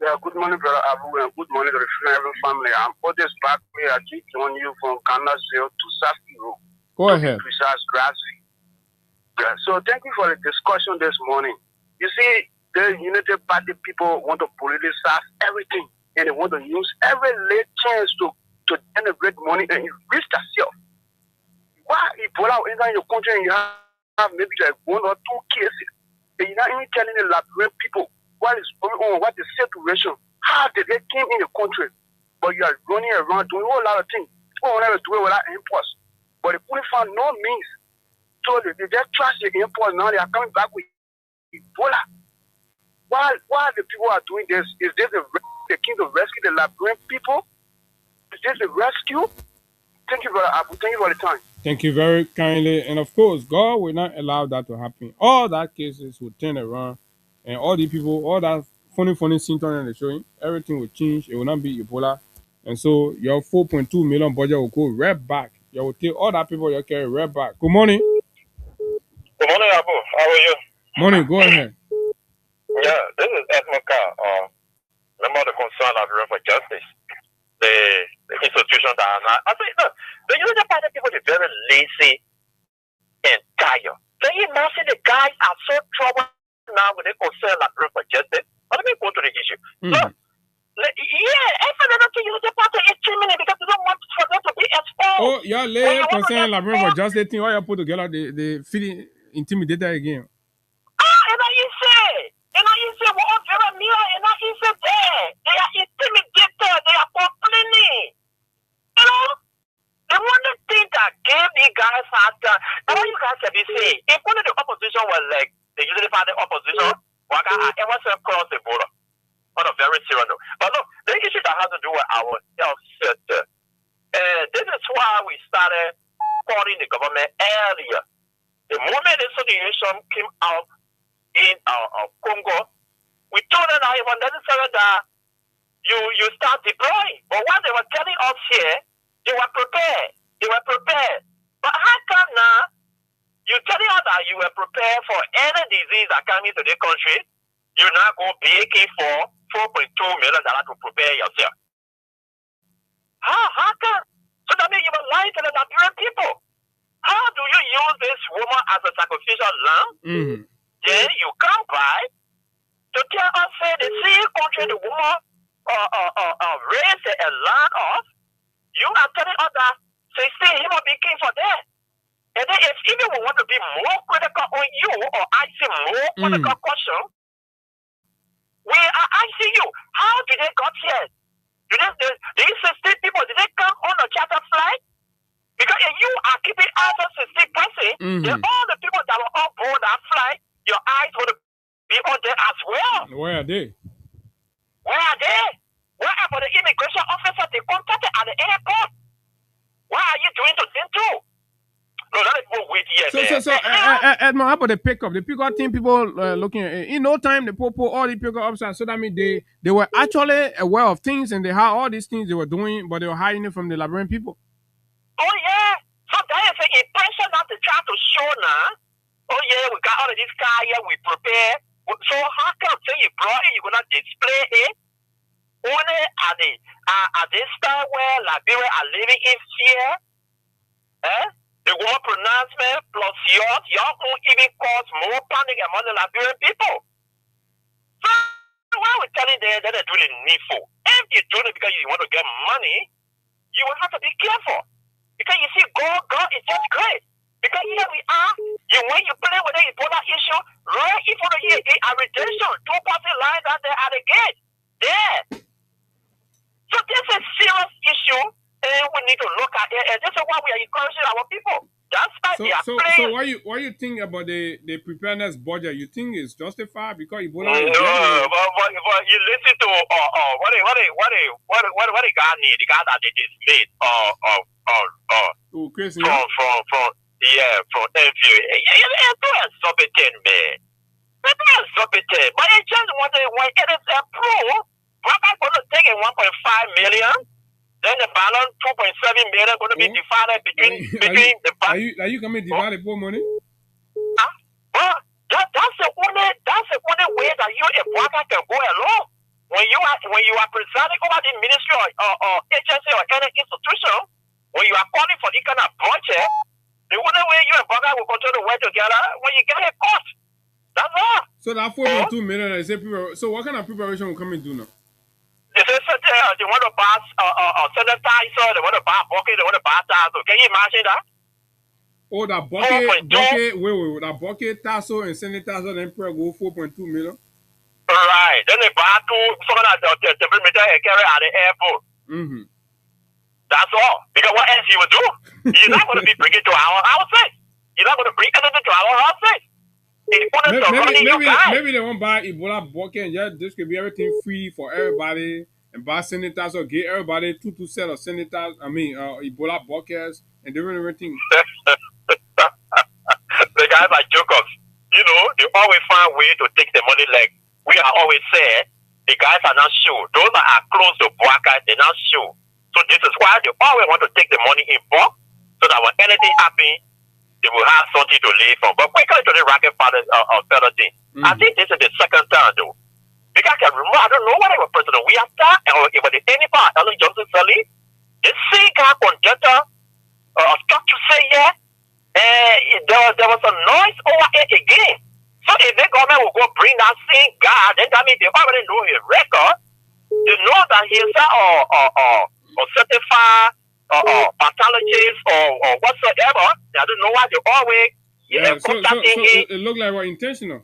S10: Yeah, good morning, brother Abu, and good morning to the Schneider family. I'm Otis Barkley. I keep joining you from Ghana Zero to Safi Road.
S7: Go ahead.
S10: Precise Grassy. Yeah, so thank you for the discussion this morning. You see, the United Party people want to politicize everything, and they want to use every late chance to generate money and enrich themselves. Why Ebola enter your country and you have maybe like 1 or 2 cases, and you're not even telling the Liberian people what is going on, what the situation, how did they came in the country, but you are running around doing a whole lot of things. People want to do it without imports, but they couldn't find no means. So they just trash the imports now. They are coming back with Ebola. Why the people are doing this? Is this the king to rescue the Liberian people? Is this a rescue? Thank you, brother Abu. Thank you for the time.
S7: Thank you very kindly. And of course, God will not allow that to happen. All that cases will turn around. And all the people, all that funny symptoms and the showing, everything will change. It will not be Ebola. And so your 4.2 million budget will go right back. You will take all that people you carry right back. Good morning.
S11: Good morning, Abu. How are you?
S7: Morning, go ahead.
S11: Yeah, this is Esmoka, member of the Concerned Bureau for Justice. The institution that are not. I think, look, the United Party people are very lazy and tired. Can you imagine the guys are so troubled now with the Concerned Bureau for Justice? But let me go to the issue. Look, every other thing United Party is 3 minutes because they don't want for them to be exposed.
S7: Oh, yeah, lay Concerned Bureau for Justice thing. All you put together, they feel intimidated again.
S11: And I say, what Jeremiah, and I say there. They are intimidated, they are complaining. You know? The one thing that gave the guys after, now what you guys can be saying, if one of the opposition was like the Unity Party opposition, I was across the border on a very serious note. But look, the issue that has to do with our health sector, this is why we started calling the government earlier. The moment the situation came out in Congo, we told them that it was necessary that you start deploying. But what they were telling us here, they were prepared. But how come now you're telling us that you were prepared for any disease that comes into the country, you're not going to be for $4.2 million to prepare yourself? How come? So that means you were lying to the Nigerian people. How do you use this woman as a sacrificial lamb? Then you come by to tell us, say, the same country the woman raised a land of. You are telling us that, say, still he will be king for that. And then if even we want to be more critical on you, or asking more critical question, we are asking you, how did they got here? These 16 people, did they come on a charter flight? Because if you are keeping other 16 persons, then all the people that were on board that flight, your eyes would be on there as well.
S7: Where are they?
S11: Where about the immigration officer they contacted at the airport? What are you doing to them too? No, that is more weight here.
S7: So, Edmond, how about the pickup? The pickup team people looking at in no time the popo all the pickup officers. So that means they were actually aware of things and they had all these things they were doing, but they were hiding it from the Liberian people.
S11: Oh yeah. So that is an impression that they try to show now. Oh yeah, we got all of this car here, we prepare. So how come say you brought it, you're gonna display it? only at this time where Liberia are living in fear, the war pronouncement plus yours, y'all won't even cause more panic among the Liberian people. So why are we telling them that they're doing the needful? If you're doing it because you want to get money, you will have to be careful. Because you see, God is just great. Because here we are, when you play with the Ebola issue, right in front of you, a redemption, 2 party lines out there at the gate. There. So this is a serious issue, and we need to look at it. And this is why we are encouraging our people. That's why they are playing.
S7: So what you think about the preparedness budget? You think it's justified because Ebola is
S11: but you listen to what the guy need, the guy that they just made from MVU. It's too exorbitant, man. It's too exorbitant. But it just when it is approved, we're going to take it 1.5 million. Then the balance 2.7 million going to be divided between the bank.
S7: Are you coming to divide the poor money?
S11: Well, that's the only way that you a worker can go along. When you are presiding over the ministry or agency or any institution, when you are calling for this kind of budget, the only way you and worker will continue to work together when you get a cost. That's all.
S7: So that 4.2 million is so what kind of preparation will come and do now?
S11: They want to buy sanitizer, they want to buy bucket, they want to buy tassel. Can you imagine that?
S7: Oh, that bucket, wait, that bucket, tassel, and sanitizer, then go 4.2 million?
S11: Right. Then they buy someone at the perimeter and carry at the airport.
S7: Mm-hmm.
S11: That's all. Because what else you would do? You're not going to be bringing to our houses. You're not going to bring anything to our houses.
S7: Maybe they won't buy Ebola bucket and this could be everything free for everybody and buy sanitizer, get everybody two set of sanitizer, Ebola buckets and different things.
S11: The guys are jokers. You know, they always find a way to take the money like we are always saying, the guys are not sure. Those that are close to Boaka, they're not sure. So this is why they always want to take the money in bulk so that when anything happens, they will have something to live from. But quickly to the racket part of further thing. I think this is the second time though. Because I can remember, I don't know what it was President we have done, or it was any part, Ellen Johnson Sally. The same guy conductor struck to say there was a noise over it again. So if the government will go bring that same guy, then that means they already know his record. They know that he's a certified pathologist or whatsoever. I don't know why they always
S7: so it looked like we're intentional.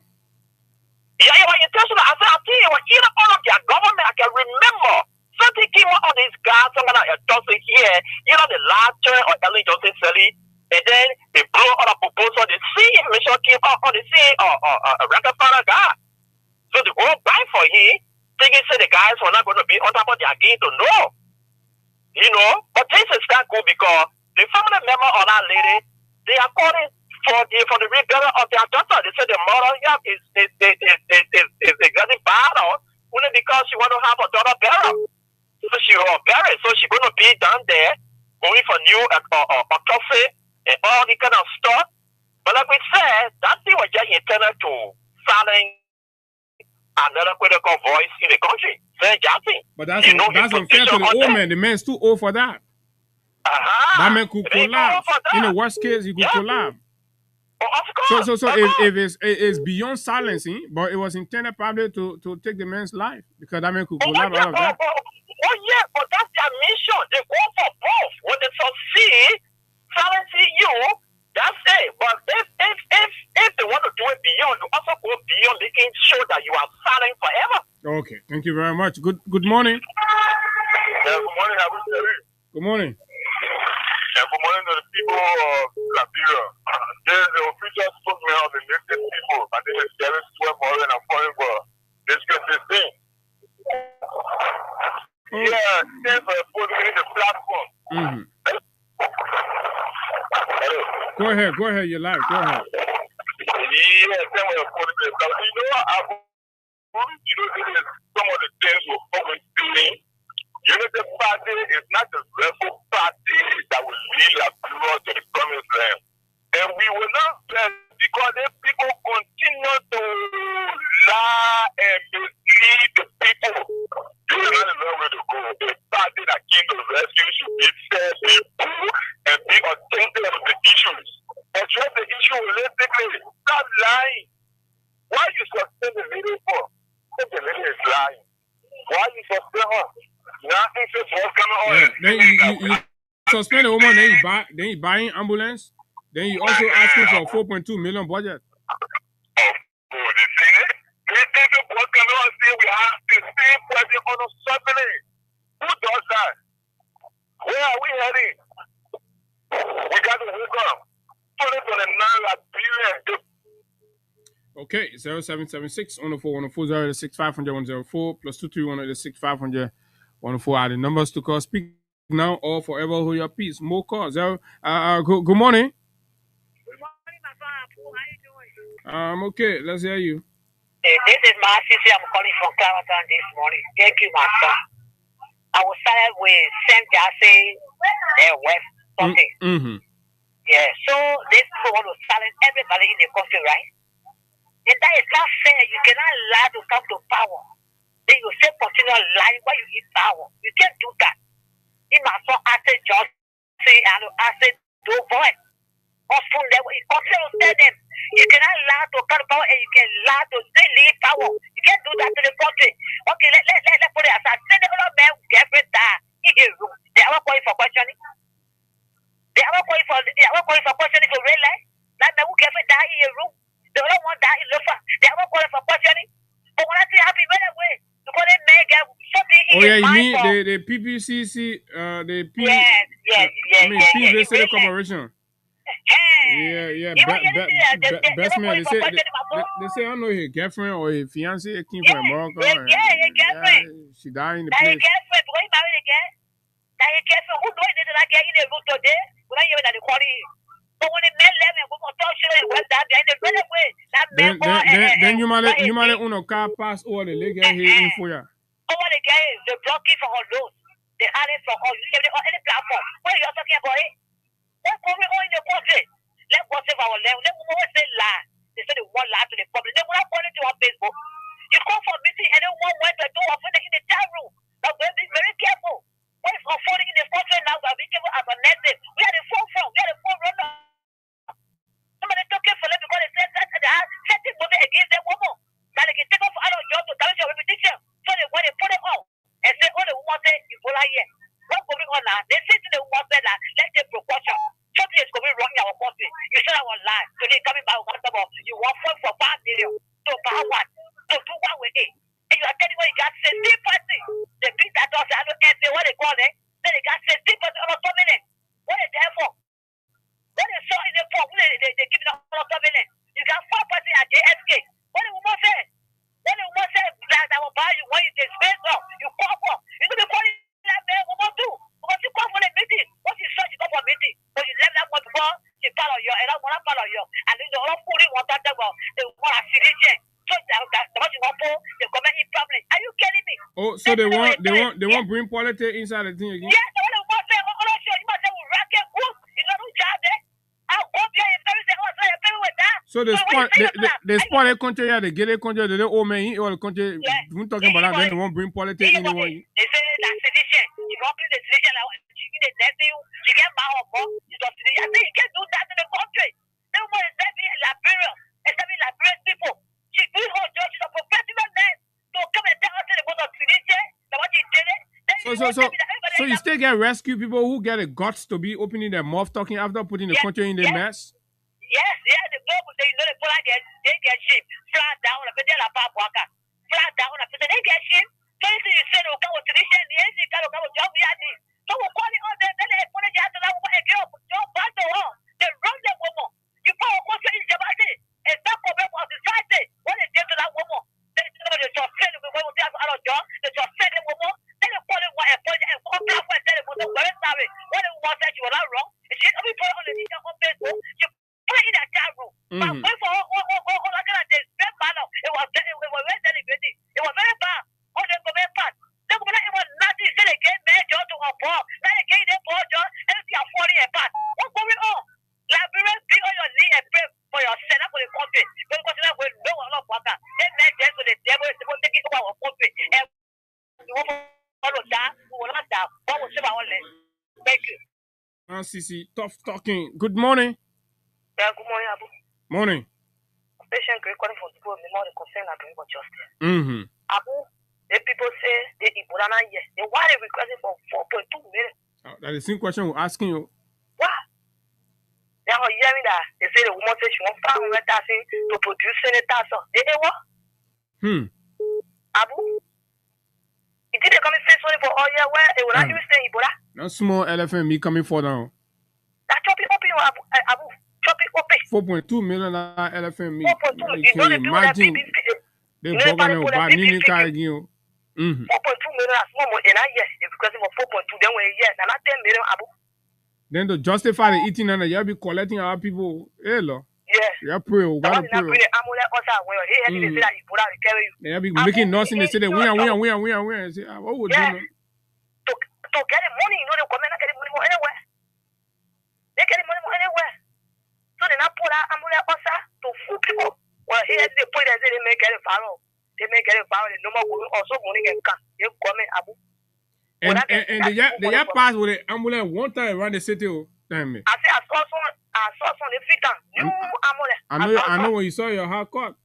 S11: Yeah, it was intentional. I said, I tell you, either all of their government, I can remember something came out on these guys, something like Johnson here, the last term of Ellen Johnson Sally, and then they blow out a proposal. The same information came out on the same Rockefeller guy. So they go buy for him, thinking say the guys were not going to be on top of their game to know. But this is not good because the family member of that lady, they are calling for the rebellion of their daughter. They said the mother is getting bad only because she want to have a daughter buried. So she will bury. So she's going to be down there going for new autopsy and all the kind of stuff. But like we said, that thing was just intended to silence another critical voice in the country.
S7: But that's unfair to the old man. The man's too old for that. That man could collapse. In the worst case, he could collapse.
S11: Oh,
S7: so if it's beyond silencing, but it was intended probably to take the man's life because that man could collapse out of that.
S11: Oh yeah, but that's their mission. They go for both. When they succeed, silencing you, that's it. But if they want to do it beyond, you also go beyond making sure that you are silent forever.
S7: Okay, thank you very much. Good morning.
S11: Yeah, good morning, Abu Sari.
S7: Good morning.
S11: Yeah, good morning to the people of Liberia. There's the official spokesman of the native people. My name is Jerry Sweat and I'm calling for this thing. Yeah, thanks for putting me in the platform.
S7: Mm-hmm.
S11: Hello.
S7: Go ahead, you're live. Go ahead.
S11: Yeah, thanks for putting me in the platform. Some of the things will come into me. Unity Party is not a rebel party that will lead Liberia to the promised land. And we will not bless because if people continue to lie and mislead the people, this is not a
S7: Then you suspend the woman, then you buying ambulance, then you also asking for 4.2 million budget.
S11: We have the same person on the family. Who does that? Where are we heading? We got to hook up. Put it on a non-appearance.
S7: Okay, 0776 104 104 06500 104 plus 231 6500 104 are the numbers to call. Speak now or forever hold your peace. More calls. Good morning.
S3: Good morning, my father. How are you doing?
S7: Okay, let's hear you.
S3: This is my sister. I'm calling from Clarendon this morning. Thank you, my son. I was started with St. Jassy West something. Yeah, so this people want to silence everybody in the country, right? And that is not fair. You cannot lie to come to power. Then you say continue lying while you eat power. You can't do that. In my son, I said, just say, I said, do boy. Also, you continue to tell them. You cannot lie to come to power and you can lie to still leave power. You can't do that to the country. Okay, let's put it aside. Send the other man get die in the room. They are calling for questioning. They are calling for questioning for real life. That man who get die in a room. The other one die in the front. They are calling for questioning. But when I say happy, right away, because they may get something in
S7: his mind. You mean the PPCC, the P...
S3: Yes.
S7: I mean, P-Based Corporation. Yeah. Best man, they say, I don't know his girlfriend or his fiance came from Morocco.
S3: His girlfriend.
S7: She died in the
S3: place.
S7: His
S3: girlfriend, because he married again. That his girlfriend, who knows that I get in the room today? When I hear that they call him. But when the men left and we going to talk shit and went down there in the right away, that man
S7: then you might let a car pass over the leg and hear info.
S3: Over the guy, the blocking for all those. They had it for all. You see, on any platform. What are you talking about it? What's going on in the country? Let's go save our land. Let's always say lie. They say they want lie to the public. They want to put it on Facebook. You call for a meeting and then one went to do offending in the chat room. Now we're being very careful. What is unfolding in the country now? We're being careful as a native. We are the forefront. We are the forerunner. Somebody talking for them because they said that they have setting movement against them woman. That they can take off out of job to damage your reputation. So they when they put it on and say, oh, the woman say you pull out here. What's going on now? They say to the woman say that let's take precaution. Something is going wrong in our country. You said our lie. So they coming back with you want fund for 5 million. So buy one. So do one with it. And you are telling me you got 60%. They beat that also. I don't answer what they call it. Then they got 60% on a 2 million. What is that for? What they saw in the form, they give it on 2 million. You got 4% at JSK. What the woman said? What the woman said that I will buy you when you take space off. You call for. You know the calling that man woman too. Because you call for the meeting. Once you search, you go for a meeting. But you left that one before, you part of you, and I want to part of you. And then the other fool want that well, they want to see this thing. So that's what you want for, they come in public. Are you kidding me?
S7: Oh, so they want bring politics inside the thing again?
S3: Yes, the one who say, oh, you must say, we'll rack it, you know, no job there. I'll go there and say, oh, so you're paying with that.
S7: So they spot a country, they get a country, they don't owe me, or the country, we're talking about that, then they won't bring politics anyway.
S3: They say that's sedition. You don't bring the sedition, you get my home, you don't see. I think you can't do that in the country. They want to send me Liberia, and send me Liberian people. She doing her job, she's a professional man. So come and tell us they want to sedition, that what she did it.
S7: So you still get rescue people who get the guts to be opening their mouth talking after putting the country in the mess?
S3: Yes, the global, they know the Poland they get sheep, fly down, but they're like Papa, fly down, but they get sheep. So you say, they'll come with tradition, they can't come with job, so we're calling on them, then they put it out to that woman and get up, don't back to her. They run that woman. You put a country in Jabati, and stop coming on society. What they did to that woman? They just said, when we have out of job, they just said the woman, then they call it one and point and come back and tell the woman, very sorry. What the woman said you were not wrong. And she only put on the teacher on Facebook, you put it in that chat room. But wait for her, it was very deliberate. It was very bad. Oh, they go very bad. They go it was nothing. Say they gave me job to a ball. Now they gave them ball job and they are falling apart. What's going on? Liberians, be on your knee and pray for yourself, not for the country. Because that will know a lot of water. They made them to the devil is supposed to take it over our country. And we will follow that. We will not die. What will save our land? Thank you.
S7: Sisi, tough talking. Good morning.
S3: Yeah, good morning, Abu.
S7: Morning.
S3: Patient Greg calling from the board, the more concern I bring about justice.
S7: Mm-hmm.
S3: Abu,
S11: The people say they Ebola not yet. Then why they requesting for 4.2 million?
S7: That's the same question we're asking you.
S11: What? They are hearing that. They say the woman says she wants 500,000 to produce senator. So they what? Abu? It didn't come and say something for all year where they will not even say Ebola.
S7: No small elephant me coming for now.
S11: That chop it open, Abu. Chop it open.
S7: 4.2 million elephant me.
S11: 4.2 million. You know the people that
S7: they bugger no bad nini car again.
S11: 4.2 million as small money. And I yes, if because for 4.2, then we yes, and not 10 million, Abu.
S7: Then to justify the eating and you be collecting our people. Hey, lo.
S11: Yes.
S7: You pray. You gotta pray. They be making noise in the city. We are. Say, what would you know?
S11: To get the money, you know, the government not getting money from anywhere. They getting money from anywhere. So they not put that ammonia also to fool people. Well, here they put it, they make it viral. They make it viral. No more also money can come. They come in Abu.
S7: And they pass with the ambulance one time around the city. Damn me.
S11: I say I saw some the fit new ambulance.
S7: I know when you saw your hard caught.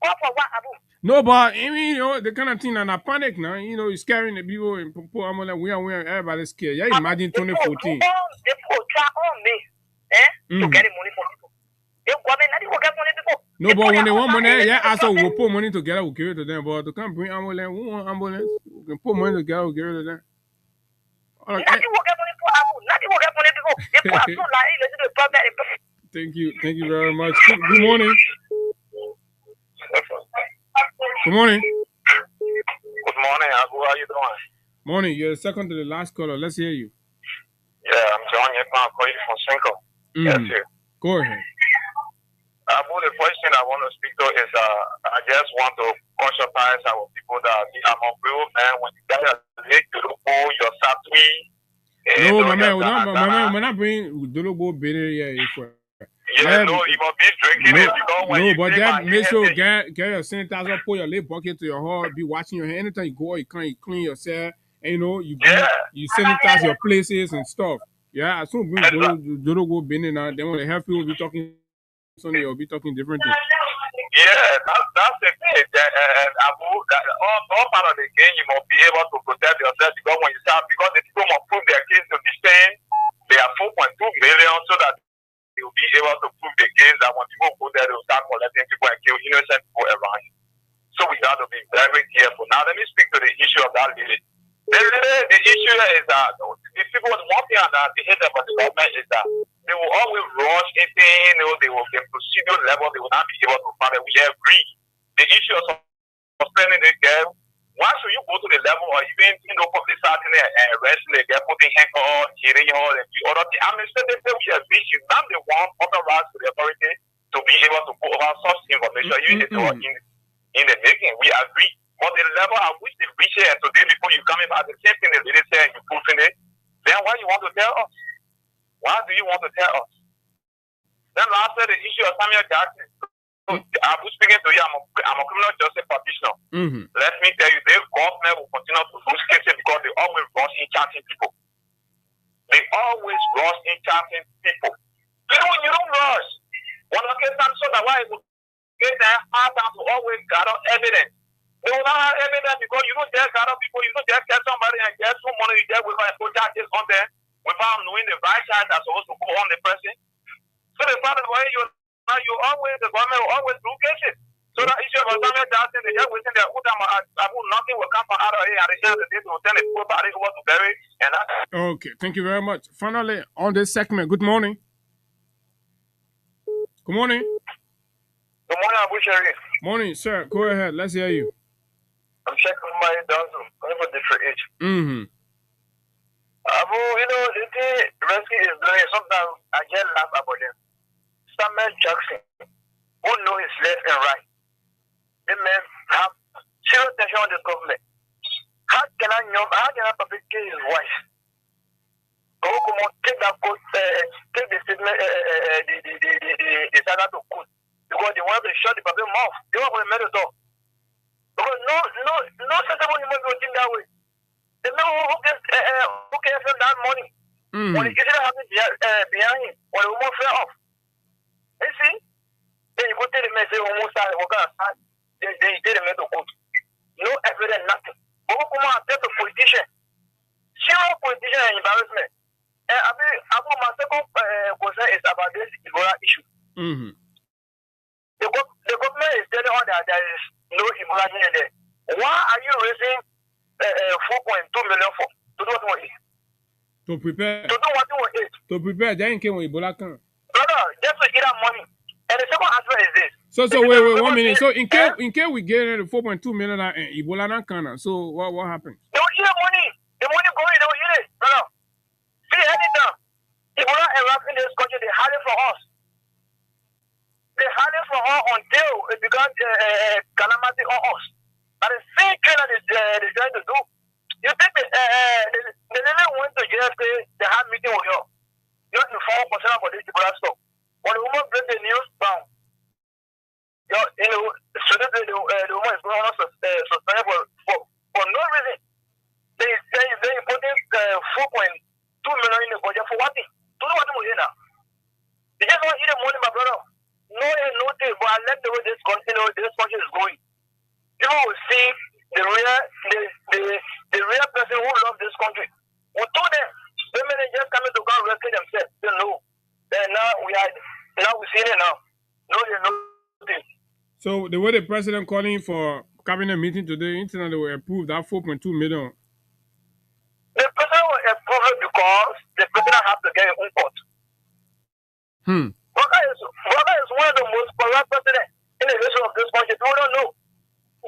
S11: Caught for what, Abu?
S7: No, but I mean, you know, the kind of thing and I panic now. You know, you're scaring the people and put ambulance. We are everybody's scared. Yeah, imagine 2014.
S11: They put try on me, to get the money for people. They government not even get money people.
S7: No, but when they want money, yeah, also we'll put money together, we'll give it to them. But they can't bring ambulance. We want ambulance. We can put money together, we'll give it to them.
S11: Nothing will get money for Abu. Nothing will get money people. They put so like the problem.
S7: Thank you very much. Good morning. Good morning.
S12: Good morning, Abu. How you doing?
S7: Morning. You're second to the last caller. Let's hear you.
S12: Yeah, I'm John Yekman. I'm calling from Cinco. Yes, sir.
S7: Go ahead.
S12: Abu, the first thing I want to speak to is I just want to conscientize our people that I'm a real man. When you guys are late to the pool, your satui.
S7: No, my man, we're not bringing Dolobo better here.
S12: Yeah, no, you must be drinking it because when you
S7: but that make sure get your sanitizer, put your lip bucket to your heart, be washing your hand. Anytime you go, you clean yourself, and you know, you sanitize your places and stuff. Yeah, as soon as Dolobo better now, then when the health people be talking something or be talking different things.
S12: Yeah, that's the thing. And Abu, all part of the game, you must be able to protect yourself because when you start, because the people must prove their case to be saying they are 4.2 million so that they will be able to prove the case that when people go there, they will start collecting people and kill innocent people around you. So we got to be very careful. Now, let me speak to the issue of that lady. The issue is that the people, one thing that they hate about the government is that they will always rush anything, they will get procedural level, they will not be able to find it. We agree. The issue of suspending the girl, why should you go to the level or even, publicizing it and arresting the girl, putting her on, hitting her, and the other thing? I mean, so they say we agree. She's not the one authorized to the authority to be able to put over such information, even if they were in the making. We agree. But the level at which they reach here today before you come about the same thing the lady said and you proofing it, then why you want to tell us? Why do you want to tell us? Then lastly, the issue of Samuel Jackson. So, I'm speaking to you, I'm a criminal justice practitioner. Let me tell you, the government will continue to lose cases because they always rush in charging people. They always rush in charging people. You don't rush. When I get time, so that why it will get there hard time to always gather evidence. They will not have evidence because you don't just gather people, you don't just get somebody and get some money, you just wait for a put charges on there without knowing the right charge that's supposed to go on the person. So the fact that you always, the government will always do cases. So that issue of Samuel Johnson, they just waiting there, nothing will come out of here at the end of the day to tell the people about it was to bury. And that's
S7: okay, thank you very much. Finally, on this segment, good morning. Good morning.
S12: Good morning, Abu Sherry.
S7: Morning, sir. Go ahead. Let's hear you.
S12: I'm checking my dozen. I'm for different age. Abu, the thing rescue is doing, sometimes I get laugh about them. Samuel Jackson, who know his left and right. The men have zero attention on the government. How can I publicate his wife? Go come on, take that court, take the statement, the saga to court. Because they want to shut the public mouth. They want to make it up. Because no sensible human being think that way. The man who can send that money. When the incident happens behind him, when the woman fell off. You see? Then you go tell the man, say, almost started, then you tell the man to court.
S10: no evidence, nothing. But we come and tell the politician, zero politician and embarrassment. And my second concern is about this Ebola issue.
S7: Mm-hmm.
S10: The government is telling us that there is no Ebola in there. Why are you raising 4.2 million for? To do what you want?
S7: To prepare.
S10: To do what you want?
S7: To prepare, then came with Ebola can.
S10: Brother, just to eat that money. And the second aspect is this.
S7: So wait 1 minute. So in case we get the 4.2 million Ebola can, so what happened?
S10: They will eat the money. The money going, they will eat it, brother. See, anytime Ebola erupts in this country, they hide it from us. They hide it from us until it becomes calamity on us. But the same thing that they're trying to do. You think they didn't went to JFK, they had meeting with you. You're informed concern about this Ebola stuff. When the woman break the news down, so that the woman is going on suspended for no reason. They put in 4.2 million in the budget for what thing? To know what we're here now. They just want to eat the money, my brother. No thing, but I like the way this country is going. People will see the real person who loves this country. We told them, the men just coming to go and rescue themselves. They know. And now we see it now. No, they know this.
S7: So the way the president calling for cabinet meeting today, internet will approve that 4.2 million.
S10: The president will approve it because the president has to get his own court. Waka is one of the most corrupt presidents in the history of this country. People don't know.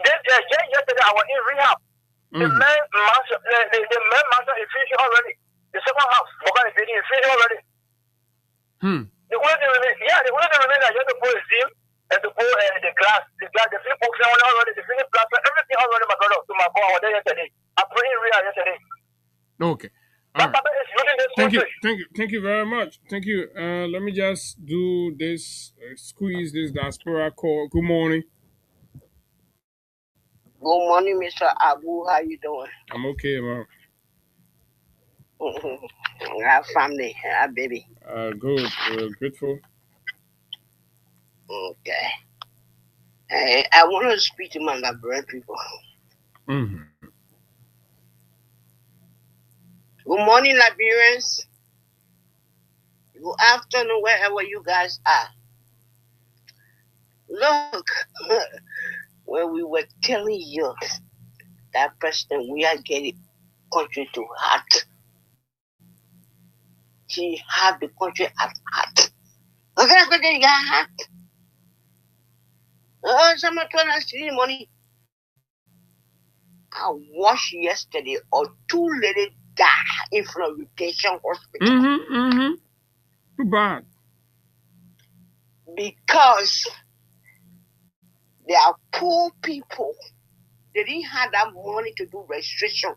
S10: Yesterday I was in rehab. The main master is finishing already. The second house, Waka is finishing already. The only thing remains is just to put a seal and to put the glass, the flip box already, the finish plaster, everything already, my brother, to my boy. I was there yesterday. I put in rehab yesterday.
S7: Okay. All right. Thank you very much. Thank you. Let me just do this, squeeze this diaspora call. Good morning.
S13: Good morning, Mr. Abu. How you doing?
S7: I'm okay, man.
S13: Our family, our baby.
S7: Good. Grateful.
S13: Okay. I want to speak to my Liberian people.
S7: Mm-hmm.
S13: Good morning, Liberians. Good afternoon, wherever you guys are. Look, when we were telling you that president, we are getting country to heart. He had the country at heart. Okay, that's what they got heart. Oh, someone trying to steal money. I watched yesterday or 2 ladies die in front of Mutation Hospital.
S7: Too bad.
S13: Because they are poor people. They didn't have that money to do registration.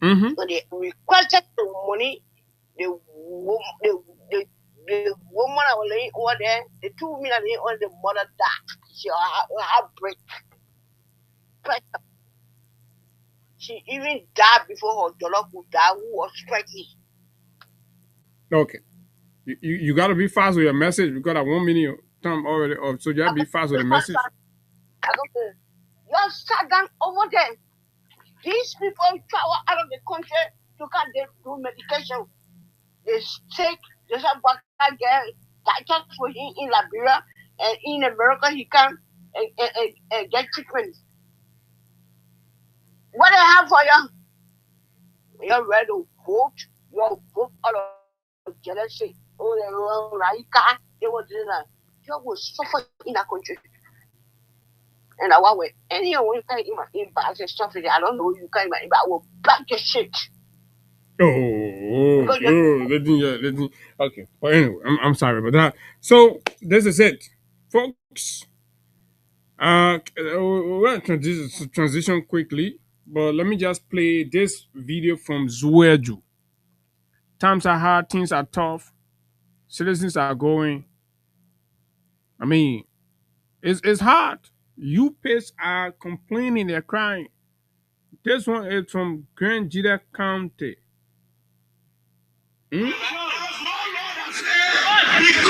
S13: So they requested the money. The woman I was laying over there, the 2 million laying on the mother died. She had break. She even died before her daughter could die, who was pregnant.
S7: Okay. You got to be fast with your message because at 1 minute time already up. So you got to be fast with the message.
S13: You sat down over there. These people travel out of the country to come do medication. They take, they say, get for him in Liberia and in America he can and get treatment. What I have for you? You're ready to vote. You're vote out of jealousy. Oh, they were like, they were doing that. You will suffer in that country. And I want anyone you can embarrass stuff. I don't know you can, but I will back your shit.
S7: Okay. But anyway, I'm sorry about that. So this is it, folks. We're gonna transition quickly, but let me just play this video from Zueju. Times are hard, things are tough, citizens are going. I mean, it's hard. UPs are complaining, they're crying. This one is from Grand Jida County.
S2: Because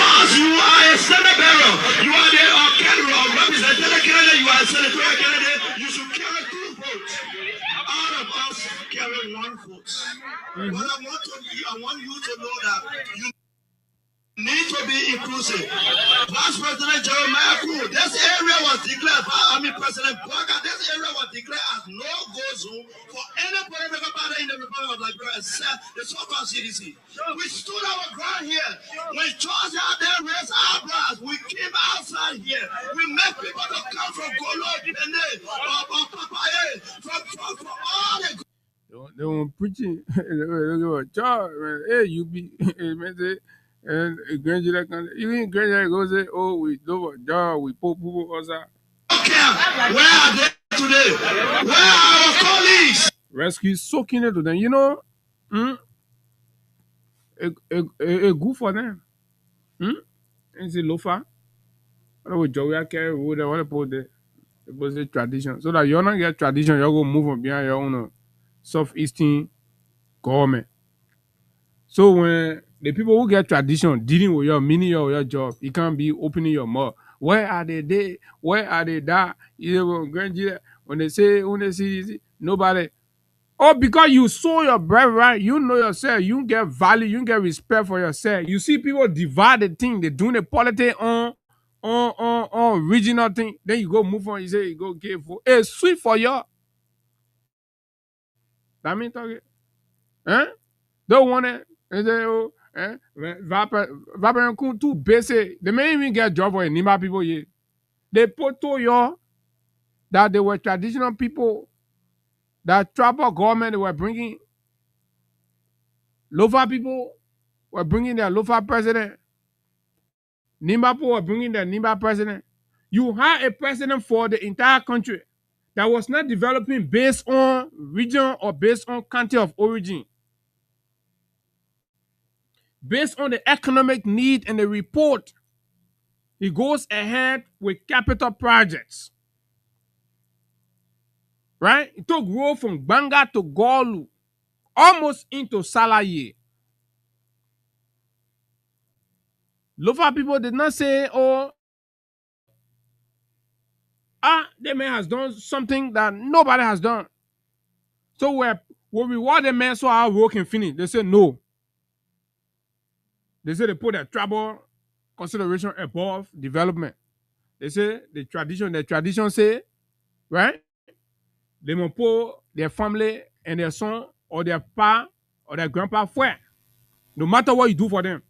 S2: because you are a Senate bearer, you are the representative candidate, you are a senatorial candidate, you should carry 2 votes. All of us carry 1 vote. But I want you to know that you need to be inclusive. Vice President Jeremiah Koo, this area was declared, President Boga, this area was declared as no-go zone for any political party in the Republic of Liberia except the so-called CDC. We stood our ground here. When Charles out there raised eyebrows, we came outside here. We met people to come from Golo, Benin, or Papaye, from all the
S7: They were preaching. Hey, you be, and Granger, even Granger goes, oh, we do a job, we put people outside.
S2: Where are they today? Where are our colleagues?
S7: Rescue soaking it to them. You know, a good for them. And it's a lofa. What would Joey carry? What I put there? It was a tradition. So that you're not get tradition, you're going to move on behind your own southeastern government. So when the people who get tradition dealing with your meaning of your job, you can't be opening your mouth. Where are they there? Where are they that? When they see nobody. Oh, because you saw your breath, right? You know yourself. You get value. You get respect for yourself. You see people divide the thing. They doing the politics on regional thing. Then you go move on. You say you go give for. It's sweet for you. That mean talking. Huh? Don't want it. They say, oh, Vaperon too basic. They may even get job for a Nima people here. They put to you that they were traditional people, that tribal government they were bringing. Lofa people were bringing their Lofa president. Nimba people were bringing their Nimba president. You had a president for the entire country that was not developing based on region or based on country of origin. Based on the economic need and the report, he goes ahead with capital projects. Right? He took road from Banga to Golu, almost into Salaye. Lofa people did not say, oh, that man has done something that nobody has done. So we reward the man so our work can finish. They say no. They say they put their tribal consideration above development. They say the tradition say, right? They will put their family and their son or their pa or their grandpa first. No matter what you do for them.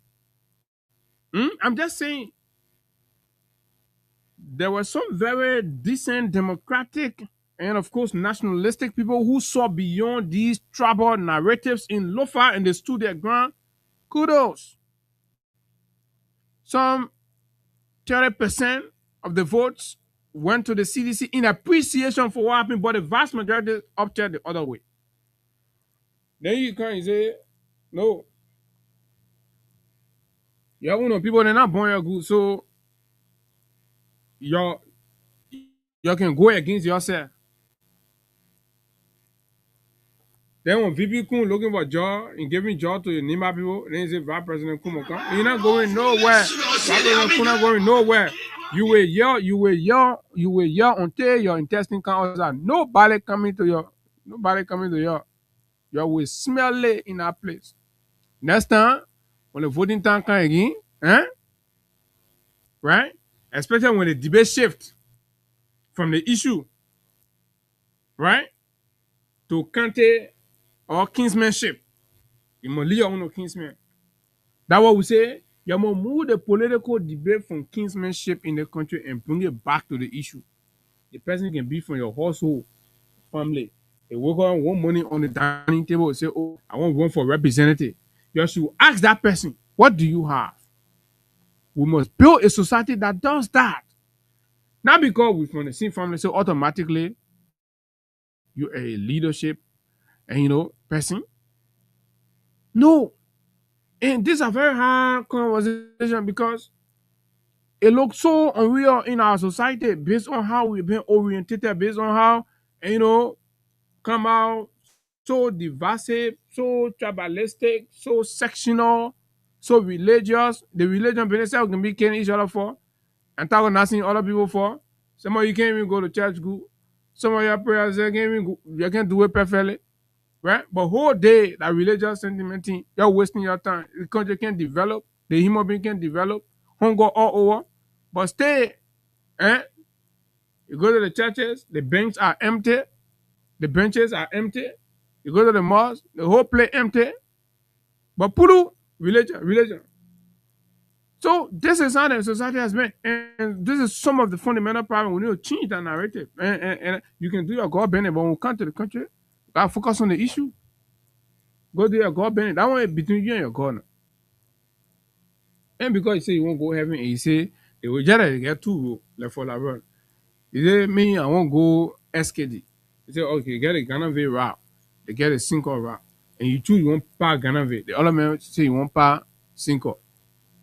S7: I'm just saying, there were some very decent, democratic, and of course nationalistic people who saw beyond these tribal narratives in Lofa and they stood their ground. Kudos. Some 30% of the votes went to the CDC in appreciation for what happened, but the vast majority opted the other way. Then you can say, no. You know, people, they're not born your good, so you can go against yourself. Then when VP Kun looking for job and giving job to the Nima people, then he say, Vice President Kun will come. You're not going nowhere. Vice President Kun not going nowhere. You will yell until your intestine comes out. Nobody coming to you. You will smell it in that place. Next time, when the voting time comes again, right? Especially when the debate shift from the issue, right, to Kante or kinsmanship. You must leave on kinsman. That's what we say. You must move the political debate from kinsmanship in the country and bring it back to the issue. The person can be from your household, family. They work on one money on the dining table and say, oh, I want one for representative. You should ask that person, what do you have? We must build a society that does that. Not because we're from the same family, so automatically you're a leadership and person. No. And this is a very hard conversation because it looks so unreal in our society based on how we've been oriented, based on how, come out so divisive, so tribalistic, so sectional. so religious. The religion themselves can be killing each other for, antagonizing other people for. Some of you can't even go to church school. Some of your prayers you can't do it perfectly, right? But whole day that religious sentiment thing, you're wasting your time. The country can develop, the human being can develop, hunger all over. But stay, eh? You go to the churches, the benches are empty, the benches are empty. You go to the mosque, the whole place empty. But puru, religion. So this is how the society has been, and this is some of the fundamental problem. We need to change that narrative, and you can do your God bending, but when we come to the country, you gotta focus on the issue. Go do your God bending. That one is between you and your God. And because you say you won't go heaven, and you say they will just get two left for la run. You say me, I won't go SKD. You say okay, get a Ghana V route, they get a Cinco route, and you choose you want pa Ghana V. The other man say you want pa Cinco.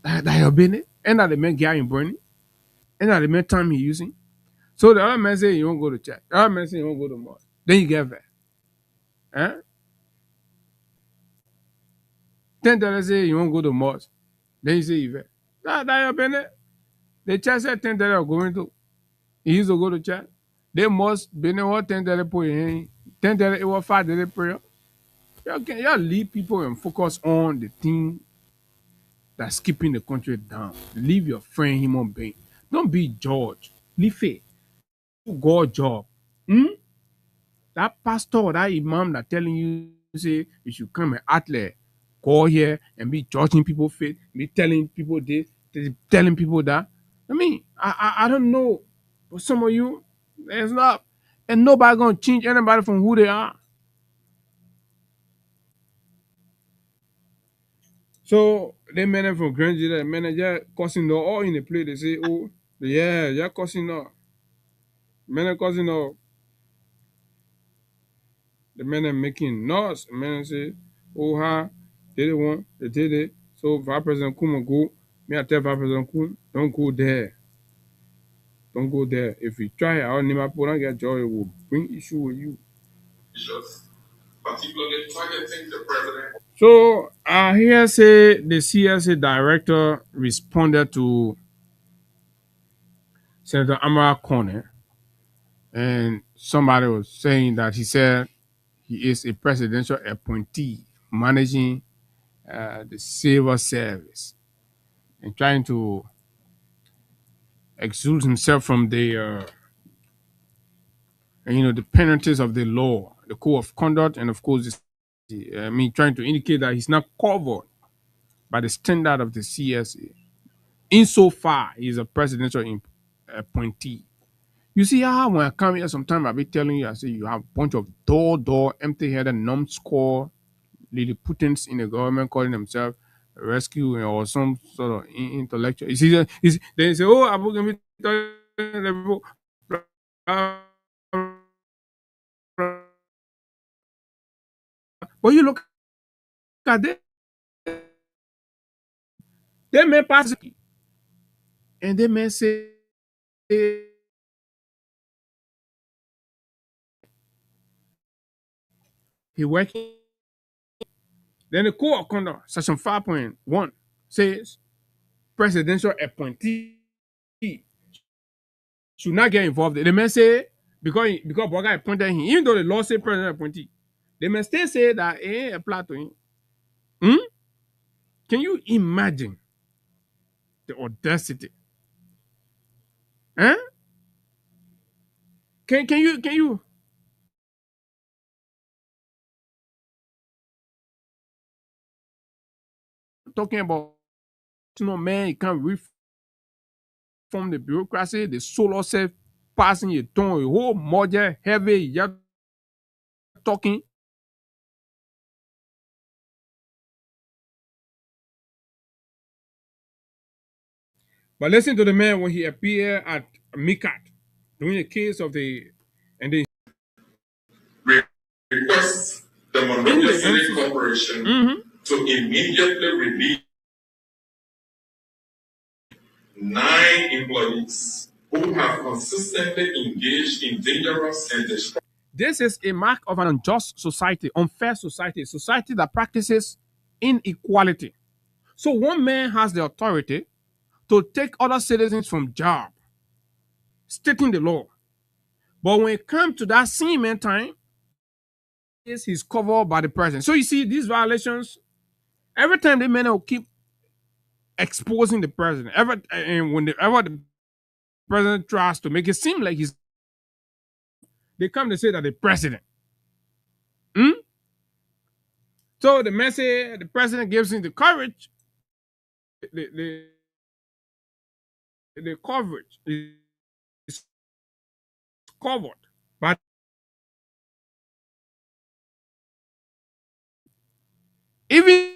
S7: That your business. And that the man guy in burning. And that the man time he using. So the other man say you won't go to church. The other man say you won't go to mosque. Then you get there. Eh? $10 say you won't go to mosque. Then you say you vet. That your business. The church said $10 going to. He used to go to church. They must be what $10 for you. $10 it was $5 prayer. You leave people and focus on the thing that's keeping the country down. Leave your friend human being. Don't be George. Leave it. Do God job. That pastor or that imam that telling you say you should come and athlete, go here and be judging people faith, be telling people this, telling people that. I mean, I don't know. But some of you, there's not, and nobody gonna change anybody from who they are. So they men from Grand Jida, manager cussing no all in the play. They say, oh yeah, you're cussing no. Men are cussing no. The men are making noise. The men say, oh ha, they did it. So Vice President Kuma go. Me I tell Vice President Kuma, don't go there. Don't go there. If you try, our name up and get joy, it will bring issue with you. Particularly targeting the president. So I hear say the CSA director responded to Senator Amara Corner, and somebody was saying that he said he is a presidential appointee managing the civil service and trying to exude himself from the the penalties of the law, the code of conduct, and of course, trying to indicate that he's not covered by the standard of the CSA. Insofar, he's a presidential appointee. You see how when I come here, sometimes I'll be telling you, I say you have a bunch of empty-headed, numbskull Lilliputians in the government calling themselves rescue or some sort of intellectual. You see, they say, oh, I'm going to but you look at them, they may pass and they may say he working. Then the Code of Conduct, Section 5.1 says presidential appointee should not get involved. They may say because Boga appointed him, even though the law says presidential appointee, they may still say that it ain't apply to him. Can you imagine the audacity? Huh? Can you talking about man, you can't reform the bureaucracy, the solo self passing your tongue, your whole model heavy, you're talking. But listen to the man when he appeared at MICAT during the case of the
S14: request the Monrovia City Corporation to immediately release 9 employees who have consistently engaged in dangerous and destructive.
S7: This is a mark of an unjust society, unfair society, a society that practices inequality. So one man has the authority to take other citizens from job, stating the law. But when it comes to that same man time, he's covered by the president. So you see these violations, every time the men will keep exposing the president. And whenever the president tries to make it seem like they come to say that the president. So the message the president gives him the courage, the coverage is covered. But even